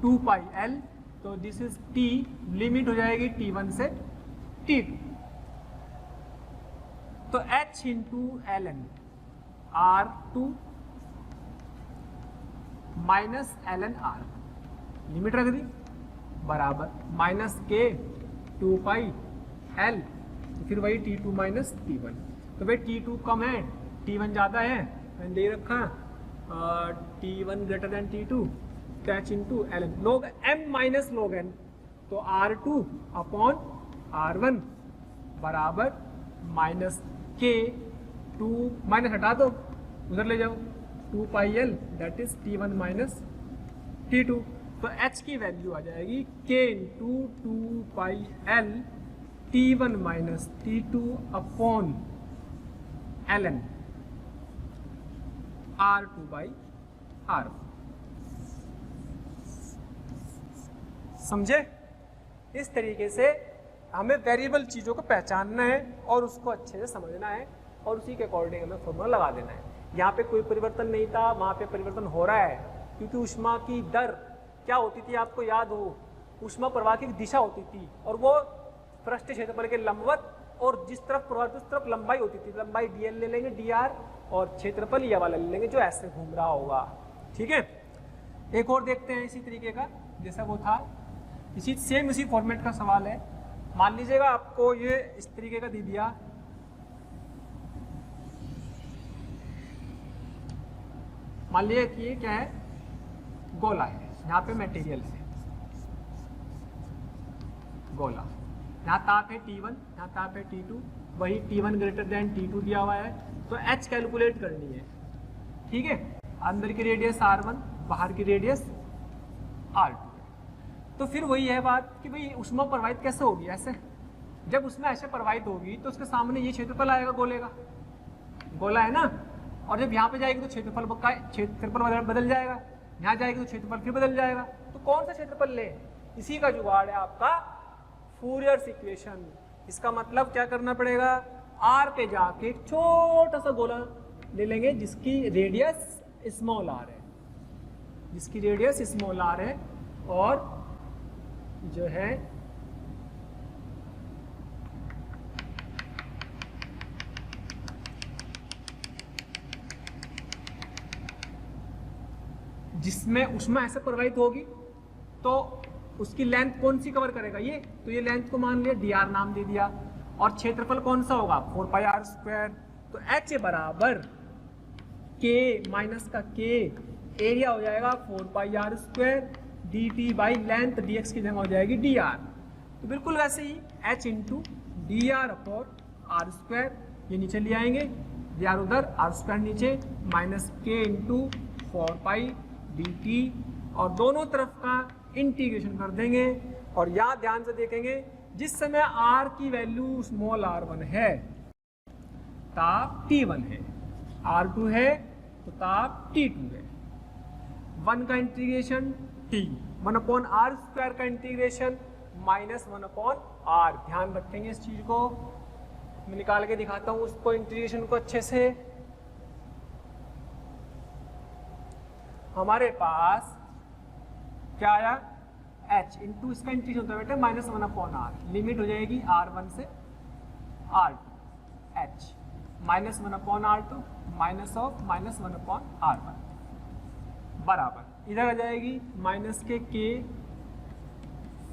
2 पाई एल, तो दिस इज टी, लिमिट हो जाएगी T1 से T2, तो H into L N R2 minus L N R, limit रख दी, बराबर माइनस के 2 पाई एल, तो फिर वही T2 माइनस T1, तो भाई T2 कम है T1 ज़्यादा है, मैंने दे रखा T1 ग्रेटर देन T2, तो H into L N log M minus log N, तो R2 अपॉन R1 बराबर माइनस के 2, माइनस हटा दो उधर ले जाओ, 2 pi L that is T1 minus T2, तो H की वैल्यू आ जाएगी K into 2 pi L T1 minus T2 upon L N R2 by R1। समझे? इस तरीके से हमें वेरिएबल चीज़ों को पहचानना है और उसको अच्छे से समझना है और उसी के अकॉर्डिंग हमें फॉर्मूला लगा देना है। यहाँ पे कोई परिवर्तन नहीं था, वहाँ पे परिवर्तन हो रहा है, क्योंकि ऊष्मा की दर क्या होती थी आपको याद हो, ऊष्मा प्रवाह की दिशा होती थी और वो पृष्ठ क्षेत्रफल के लंबवत, और जिस तरफ प्रवाह उस तरफ लंबाई होती थी, लंबाई dl ले लेंगे dr, और क्षेत्रफल ये वाला ले लेंगे जो ऐसे घूम रहा होगा। ठीक है, एक और देखते हैं इसी तरीके का, जैसा वो था इसी फॉर्मेट का सवाल है। मान लीजिएगा आपको ये इस तरीके का दे दिया, मान लीजिए कि ये क्या है, गोला है, यहाँ पे मटेरियल है गोला, यहाँ ताप है T1, यहाँ ताप है T2, वही T1 ग्रेटर देन T2 दिया हुआ है, तो H कैलकुलेट करनी है। ठीक है, अंदर की रेडियस R1, बाहर की रेडियस R2, तो फिर वही है बात कि भाई ऊष्मा प्रवाहित कैसे होगी, ऐसे जब उसमें ऐसे प्रवाहित होगी तो उसके सामने ये क्षेत्रफल आएगा गोले का, गोला है ना, और जब यहाँ पे जाएगी तो क्षेत्रफल बदल जाएगा, यहाँ जाएगी तो क्षेत्रफल फिर बदल जाएगा, तो कौन सा क्षेत्रफल ले, इसी का जुगाड़ है आपका फूरियर्स इक्वेशन। इसका मतलब क्या करना पड़ेगा, R पे जाके एक छोटा सा गोला ले लेंगे जिसकी रेडियस स्मॉल r है, जिसकी रेडियस स्मॉल r है, और जो है जिसमें ऊष्मा ऐसे प्रवाहित होगी तो उसकी लेंथ कौन सी कवर करेगा, ये, तो ये लेंथ को मान लिया dr नाम दे दिया, और क्षेत्रफल कौन सा होगा 4 पाई r स्क्वायर, तो H बराबर K माइनस का K, एरिया हो जाएगा 4 पाई r square, dt by length dx की जगह हो जाएगी dr, तो बिल्कुल वैसे ही H into dr upon r square, ये नीचे ले आएंगे, dr उधर r स्क्वायर नीचे, माइनस K इंटू 4 पाई dt, और दोनों तरफ का इंटीग्रेशन कर देंगे, और यहाँ ध्यान से देखेंगे जिस समय r की वैल्यू स्मॉल r1 है ताप T1 है, R2 है तो ताप T2 है, 1 का integration T, 1 upon r square का इंटीग्रेशन माइनस 1 अपॉन r, ध्यान रखेंगे इस चीज को, मैं निकाल के दिखाता हूँ उसको इंटीग्रेशन को अच्छे से। हमारे पास क्या आया, H इंटू इसका इंटीग्रेशन होता है बेटा माइनस 1 अपॉन r, लिमिट हो जाएगी R1 से R2, H minus 1 upon R2 minus of minus 1 upon R1 बराबर, इधर आ जाएगी माइनस के K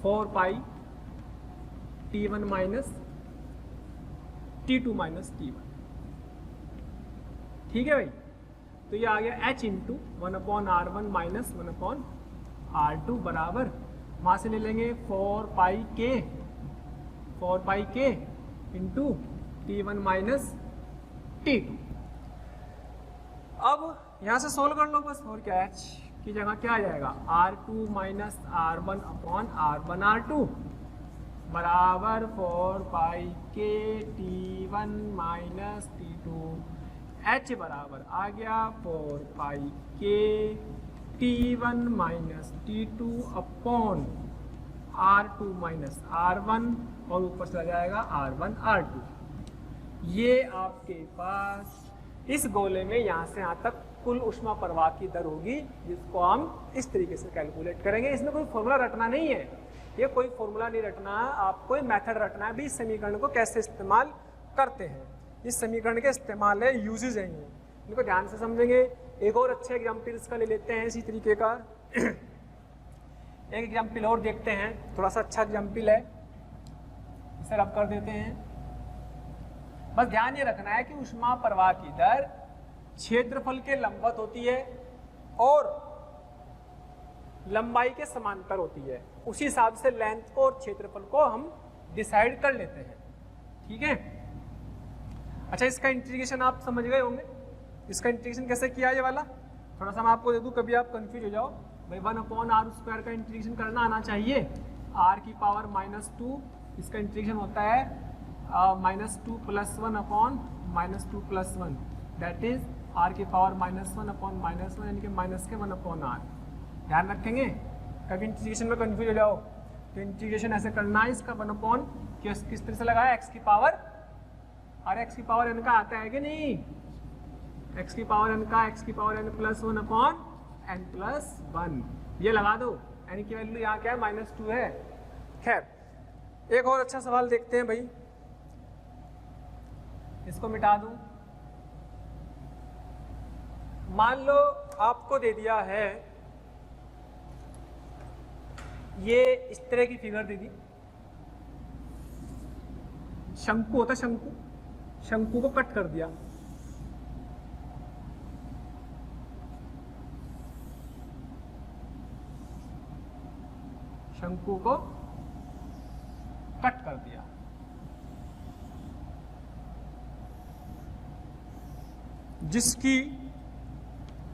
4 पाई T1 minus T2 minus T1। ठीक है भाई, तो ये आ गया H into 1 upon R1 minus 1 upon R2 बराबर, वहाँ से ले लेंगे 4 पाई के इंटू T1 माइनस T2। अब यहाँ से सोल्व कर लो बस, और क्या H की जगह क्या आ जाएगा, R2 minus R1 upon R1 R2 बराबर 4 पाई के T1 माइनस T2, H बराबर आ गया 4 पाई के T1 minus T2 upon R2 minus R1, और ऊपर चला जाएगा R1 R2। ये आपके पास इस गोले में यहाँ से यहाँ तक कुल ऊष्मा प्रवाह की दर होगी, जिसको हम इस तरीके से कैलकुलेट करेंगे। इसमें कोई फॉर्मूला रटना नहीं है, ये कोई फॉर्मूला नहीं रटना, आपको मेथड रटना है भी इस समीकरण को कैसे इस्तेमाल करते हैं। इस समीकरण के इस्तेमाल है, यूजेज हैं ये, इनको ध्यान से समझेंगे। एक और अच्छे एग्जाम्पल इसका ले लेते हैं इसी तरीके का। एक एग्जाम्पल और देखते हैं, थोड़ा सा अच्छा एग्जाम्पल है, इसे रब कर देते हैं। बस ध्यान ये रखना है कि ऊष्मा प्रवाह की दर क्षेत्रफल के लंबवत होती है और लंबाई के समांतर होती है। उसी हिसाब से लेंथ को और क्षेत्रफल को हम डिसाइड कर लेते हैं, ठीक है। अच्छा, इसका इंटीग्रेशन आप समझ गए होंगे, इसका इंटीग्रेशन कैसे किया ये वाला, थोड़ा सा मैं आपको दे दूं, कभी आप कंफ्यूज हो जाओ भाई। 1/r² का इंटीग्रेशन करना आना चाहिए, r की पावर -2, इसका इंटीग्रेशन होता है -2 + 1/-2 + 1, दैट इज r की पावर -1/-1 यानी कि -1/r। ध्यान रखेंगे, कभी इंटीग्रेशन में कंफ्यूज हो जाओ तो इंटीग्रेशन ऐसे करना है, इसका 1/, किस तरह से लगाया, x की पावर, और x की पावर n का आता है कि नहीं, x की पावर n का, x की पावर n + 1/n+1, ये लगा दो। n की वैल्यू यहाँ क्या है, -2 है। खैर, एक और अच्छा सवाल देखते हैं भाई, इसको मिटा दूं। मान लो आपको दे दिया है ये इस तरह की फिगर दे दी, शंकु होता, शंकु को कट कर दिया, शंकु को कट कर दिया, जिसकी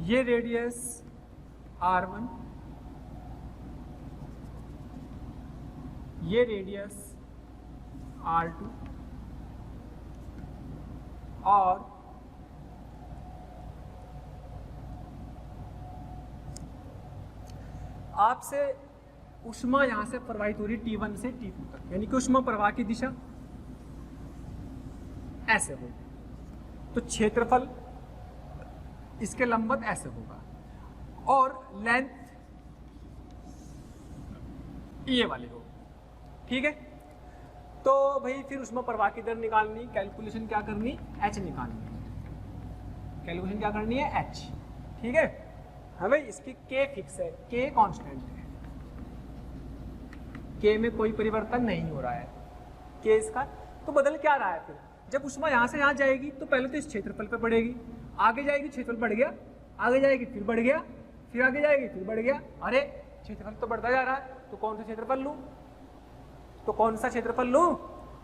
ये रेडियस r1, ये रेडियस r2 और आपसे ऊष्मा यहां से प्रवाहित हो रही T1 से T2 तक, यानी कि ऊष्मा प्रवाह की दिशा ऐसे होगी, तो क्षेत्रफल इसके लंबवत ऐसे होगा और लेंथ ये वाली होगी, ठीक है। तो भाई फिर ऊष्मा प्रवाह की दर निकालनी, कैलकुलेशन क्या करनी, h निकालनी, कैलकुलेशन क्या करनी है, h, ठीक है। हाँ भाई, इसकी k फिक्स है, k कांस्टेंट है, k में कोई परिवर्तन नहीं हो रहा है, k इसका तो बदल क्या रहा है। फिर जब ऊष्मा यहाँ से यहाँ जाएगी तो पहले तो इस क्षेत्रफल पे बढ़ेगी, आगे जाएगी क्षेत्रफल बढ़ गया, आगे जाएगी फिर बढ़ गया, फिर आगे जाएगी फिर बढ़ गया, अरे क्षेत्रफल तो बढ़ता जा रहा है, तो कौन सा क्षेत्रफल लूं, तो कौन सा क्षेत्रफल लूं,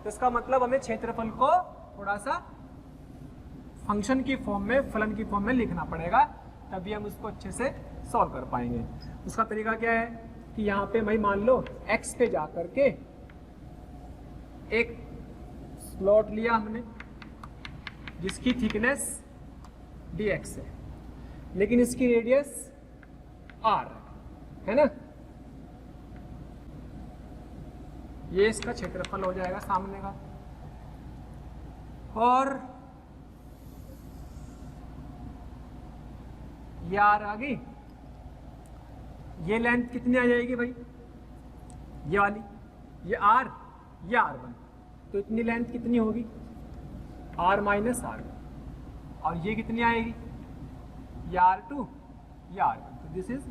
तो इसका मतलब हमें क्षेत्रफल को थोड़ा सा फंक्शन की फॉर्म में, फलन की फॉर्म में लिखना पड़ेगा, तभी हम उसको अच्छे से सॉल्व कर पाएंगे। उसका तरीका क्या है कि यहाँ पे भाई मान लो x पे जा करके एक स्लॉट लिया हमने जिसकी थिकनेस dx है, लेकिन इसकी रेडियस r है ना, ये इसका क्षेत्रफल हो जाएगा सामने का, और ये r आ गई, ये लेंथ कितनी आ जाएगी भाई, ये वाली, ये r, ये r1, तो इतनी लेंथ कितनी होगी, r - r1, और ये कितनी आएगी, ये r2, ये r1, तो दिस इज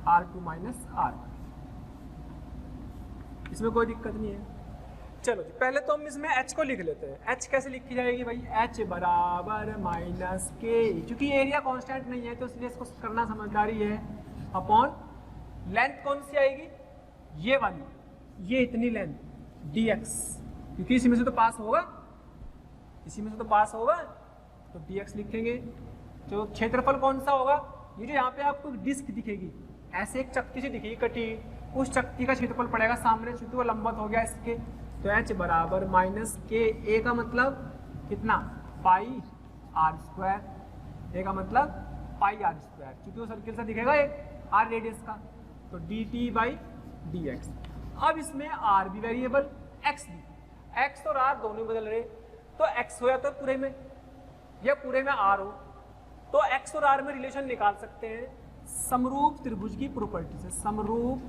r2 - r1, इसमें कोई दिक्कत नहीं है। चलो जी, पहले तो हम इसमें h को लिख लेते हैं। h कैसे लिखी जाएगी भाई, h बराबर -k, क्योंकि एरिया कांस्टेंट नहीं है तो इसलिए इसको करना समझदारी है, अपॉन लेंथ कौन सी आएगी, ये वाली, ये इतनी लेंथ dx, क्योंकि इसी में से तो पास होगा, इसी में से तो पास होगा, तो dx लिखेंगे। तो क्षेत्रफल कौन सा होगा, ये जो यहाँ पे आपको डिस्क दिखेगी, ऐसे एक चक्की से दिखेगी कटी, उस चक्की का क्षेत्रफल पड़ेगा सामने, चूंकि वो लंबवत हो गया इसके, तो h बराबर -k, a का मतलब कितना, पाई r², a का मतलब पाई r², क्योंकि वो सर्किल सा दिखेगा एक r रेडियस का, तो dt/dx। अब इसमें r भी वेरिएबल, x भी, x और r दोनों बदल रहे, तो x हो जाता है पूरे में, या पूरे में r हो, तो एक्स और आर में रिलेशन निकाल सकते हैं समरूप त्रिभुज की प्रॉपर्टी से, समरूप।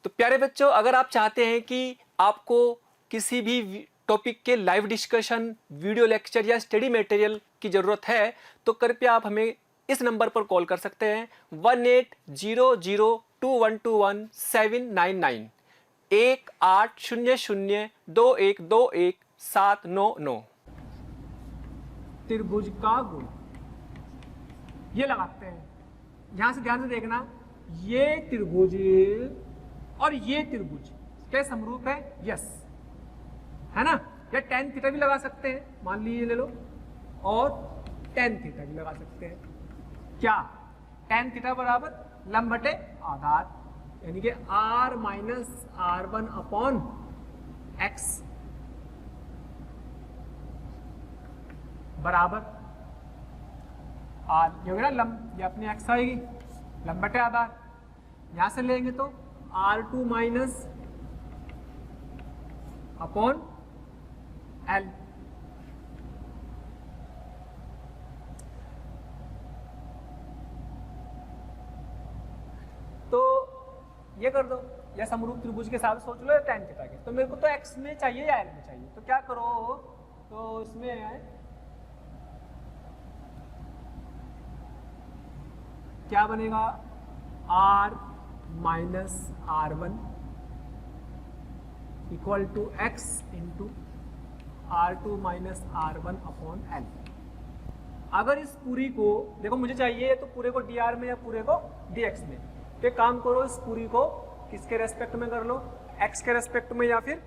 तो प्यारे बच्चों, अगर आप चाहते हैं कि आपको किसी भी टॉपिक के लाइव डिस्कशन, वीडियो लेक्चर या स्टडी मटेरियल की ज़रूरत है तो कृपया आप हमें इस नंबर पर कॉल कर सकते हैं 18002121 18002121 त्रिभुज का गुण ये लगाते हैं। यहां से ध्यान से देखना, ये त्रिभुज और ये त्रिभुज क्या समरूप है? यस, है ना। या tan थीटा भी लगा सकते हैं, मान लीजिए ले लो, और tan थीटा भी लगा सकते हैं। क्या? tan थीटा बराबर लंब बटे आधार, यानी कि r minus r1 upon x बराबर r, ये होगा ना लंब, ये अपनी x आएगी, लंब बटे आधार। यहां से लेंगे तो r2 माइनस अपॉन l। तो ये कर दो, या समरूप त्रिभुज के साथ सोच लो, या tan थीटा के। तो मेरे को तो x में चाहिए या l में चाहिए, तो क्या करो, तो इसमें क्या बनेगा, r minus r1 equal to x into r2 minus r1 upon l। अगर इस पूरी को देखो, मुझे चाहिए तो पूरे को dr में या पूरे को dx में, तो एक काम करो, इस पूरी को किसके रेस्पेक्ट में कर लो, x के रेस्पेक्ट में, या फिर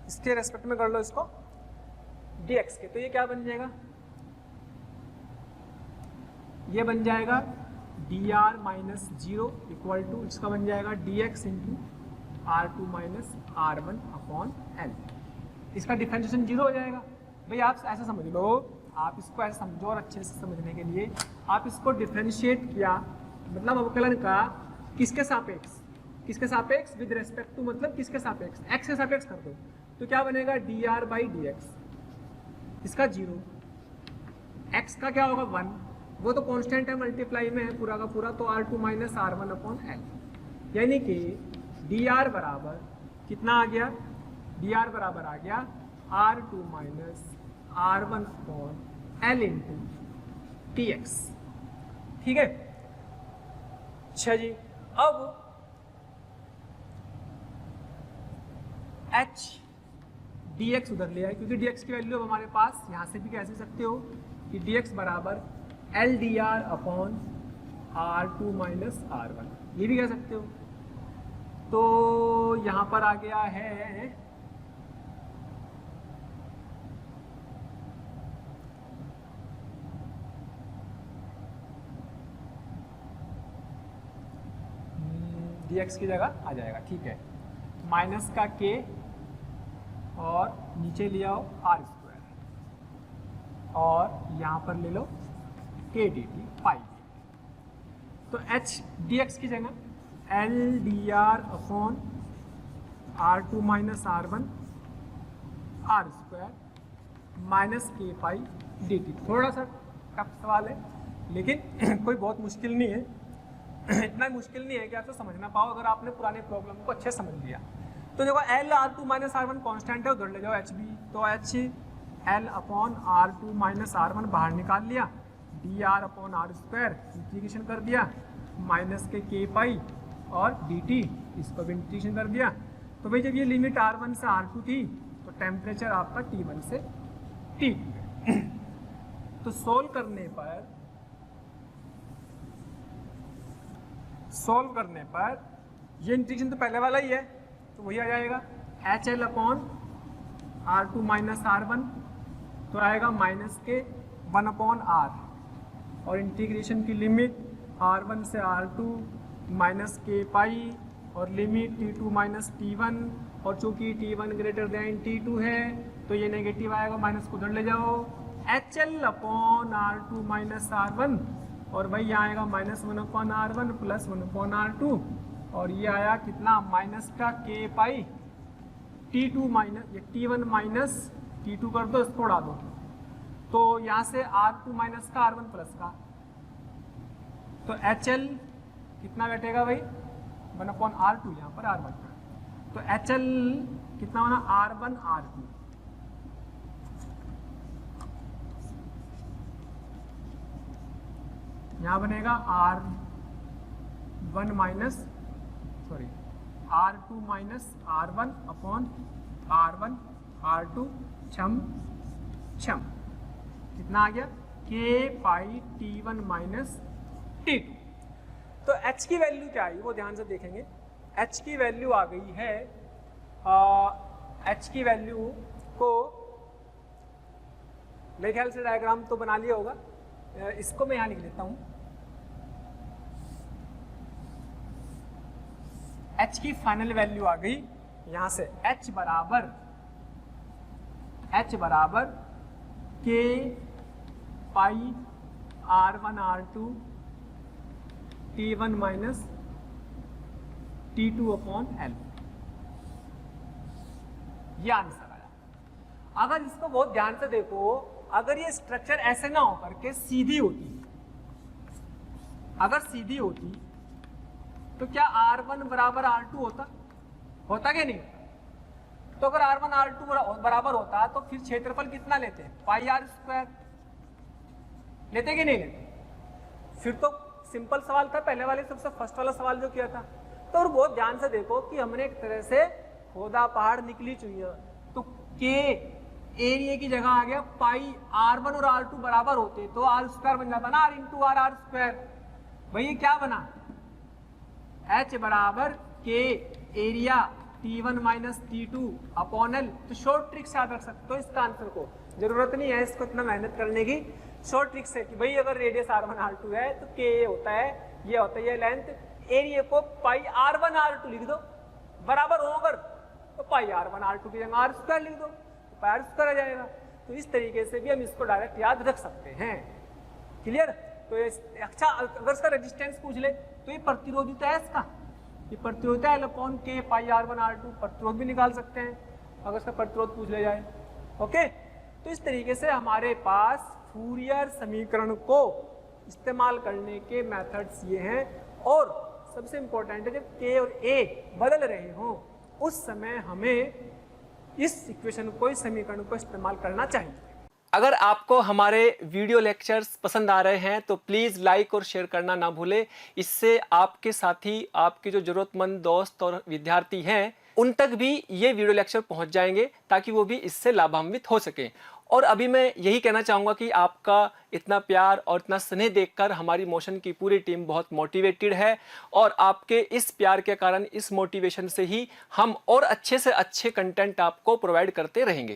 इसके रेस्पेक्ट में कर लो इसको dx के। तो ये क्या बन जाएगा, ये बन जाएगा dr माइनस 0 इक्वल टू, इसका बन जाएगा dx into r2 minus r1 upon l। इसका डिफरेंशिएशन 0 हो जाएगा। भाई आप ऐसा समझ लो, आप इसको ऐसे समझो, और अच्छे से समझने के लिए आप इसको डिफरेंशिएट किया, मतलब अवकलन का किसके सापेक्ष, किसके सापेक्ष, विद रेस्पेक्ट टू, मतलब किसके सापेक्ष, x के सापेक्ष कर दो, तो क्या बनेगा dr बाई dx, इसका 0, x का क्या होगा 1, वो तो कांस्टेंट है, मल्टीप्लाई में है पूरा का पूरा, तो r2 minus r1 upon l, यानी कि dr बराबर कितना आ गया, dr बराबर आ गया r2 minus r1 upon l into dx। ठीक है, अच्छा जी। अब h dx उधर ले आए, क्योंकि dx की वैल्यू अब हमारे पास, यहां से भी कह सकते हो कि dx बराबर L D R upon r2 minus r1, ये भी कह सकते हो। तो यहां पर आ गया है dx की जगह आ जाएगा, ठीक है, माइनस का k और नीचे ले आओ r स्क्वायर, और यहां पर ले लो k dt पाई। तो h dx की जगह L D R upon r2 minus r1 r square minus k पाई dt। थोड़ा सा टफ सवाल है, लेकिन कोई बहुत मुश्किल नहीं है, इतना मुश्किल नहीं है कि आप तो समझ ना पाओ, अगर आपने पुराने प्रॉब्लम को अच्छे समझ लिया। तो देखो L r2 minus r1 constant है, उधर ले जाओ h भी, तो h L upon r2 minus r1 बाहर निकाल लिया, D R upon R square integration कर दिया, माइनस के k पाई और dt, इसको भी इंटीग्रेशन कर दिया। तो भाई जब ये लिमिट r1 से r2 थी, तो टेम्परेचर आपका T1 से T2 है। तो सोल्व करने पर ये इंटीग्रेशन तो पहले वाला ही है, तो वही आ जाएगा H L upon r2 minus r1, तो आएगा माइनस के 1 अपॉन r, और इंटीग्रेशन की लिमिट r1 से r2 माइनस के पाई और लिमिट T2 माइनस T1, और चूंकि T1 ग्रेटर देन T2 है तो ये नेगेटिव आएगा, माइनस को उधर ले जाओ, HL upon R2 minus R1, और वही आएगा minus 1 upon R1 plus 1 upon R2, और ये आया कितना, माइनस का K पाई T2 माइनस, ये T1 माइनस T2 कर दो, इसको उड़ा दो, तो यहाँ से R2 माइनस का R1 प्लस का, तो HL कितना बैठेगा भाई 1/R2, यहाँ पर R1 का, तो HL कितना बना R1 R2, यहाँ बनेगा R1 minus R2 minus R1 upon R1 R2 छम कितना आ गया K पाई T1 माइनस T2। तो H की वैल्यू क्या आई वो ध्यान से देखेंगे। H की वैल्यू आ गई है, H की वैल्यू को मेरे ख्याल से डायग्राम तो बना लिया होगा, इसको मैं यहाँ लिख लेता हूँ। H की फाइनल वैल्यू आ गई यहाँ से H बराबर K पाई R1 R2 T1 minus T2 upon L, ये आंसर आया। अगर इसको बहुत ध्यान से देखो, अगर ये स्ट्रक्चर ऐसे ना होकर के सीधी होती, अगर सीधी होती तो क्या R1 बराबर R2 होता कि नहीं? तो अगर R1 R2 बराबर होता तो फिर क्षेत्रफल कितना लेते, पाई R स्क्वायर लेते कि नहीं लेते? फिर तो सिंपल सवाल था, पहले वाले सबसे फर्स्ट वाला सवाल जो किया था। तो और बहुत ध्यान से देखो कि हमने एक तरह से खोदा पहाड़ निकली चुइयां, तो K एरिया की जगह आ गया पाई R1 और R2 बराबर होते तो R स्क्वायर बन जाता ना, R इंटू R स्क्वायर। भाई क्या बना H बराबर K area T1 minus T2 upon L। तो शॉर्ट ट्रिक से याद रख सकते हो इसका आंसर को, जरूरत नहीं है इसको इतना मेहनत करने की। शॉर्ट ट्रिक से कि भाई अगर रेडियस R1 R2 है तो K ये होता है, ये होता है ये लेंथ, एरिया को पाई R1 R2 लिख दो, बराबर हो अगर तो पाई R1 R2 की जगह R स्क्वायर लिख दो, तो पाई R स्क्वायर आ जाएगा। तो इस तरीके से भी हम इसको डायरेक्ट याद रख सकते हैं। क्लियर? तो अच्छा, अगर इसका रेजिस्टेंस पूछ ले तो ये प्रतिरोधिता है, इसका ये प्रतिरोधिता है अपॉन K पाई R1 R2, प्रतिरोध भी निकाल सकते हैं अगर इसका प्रतिरोध पूछ ले जाए। ओके, तो इस तरीके से हमारे पास फूरियर समीकरण को इस्तेमाल करने के मेथड्स ये हैं। और सबसे इंपॉर्टेंट है जब K और A बदल रहे हों उस समय हमें इस इक्वेशन को, इस समीकरण को इस्तेमाल करना चाहिए। अगर आपको हमारे वीडियो लेक्चर्स पसंद आ रहे हैं तो प्लीज़ लाइक और शेयर करना ना भूलें। इससे आपके साथी, आपके जो ज़रूरतमंद दोस्त और विद्यार्थी हैं उन तक भी ये वीडियो लेक्चर पहुंच जाएंगे ताकि वो भी इससे लाभान्वित हो सकें। और अभी मैं यही कहना चाहूँगा कि आपका इतना प्यार और इतना स्नेह देखकर हमारी मोशन की पूरी टीम बहुत मोटिवेटेड है और आपके इस प्यार के कारण, इस मोटिवेशन से ही हम और अच्छे से अच्छे कंटेंट आपको प्रोवाइड करते रहेंगे।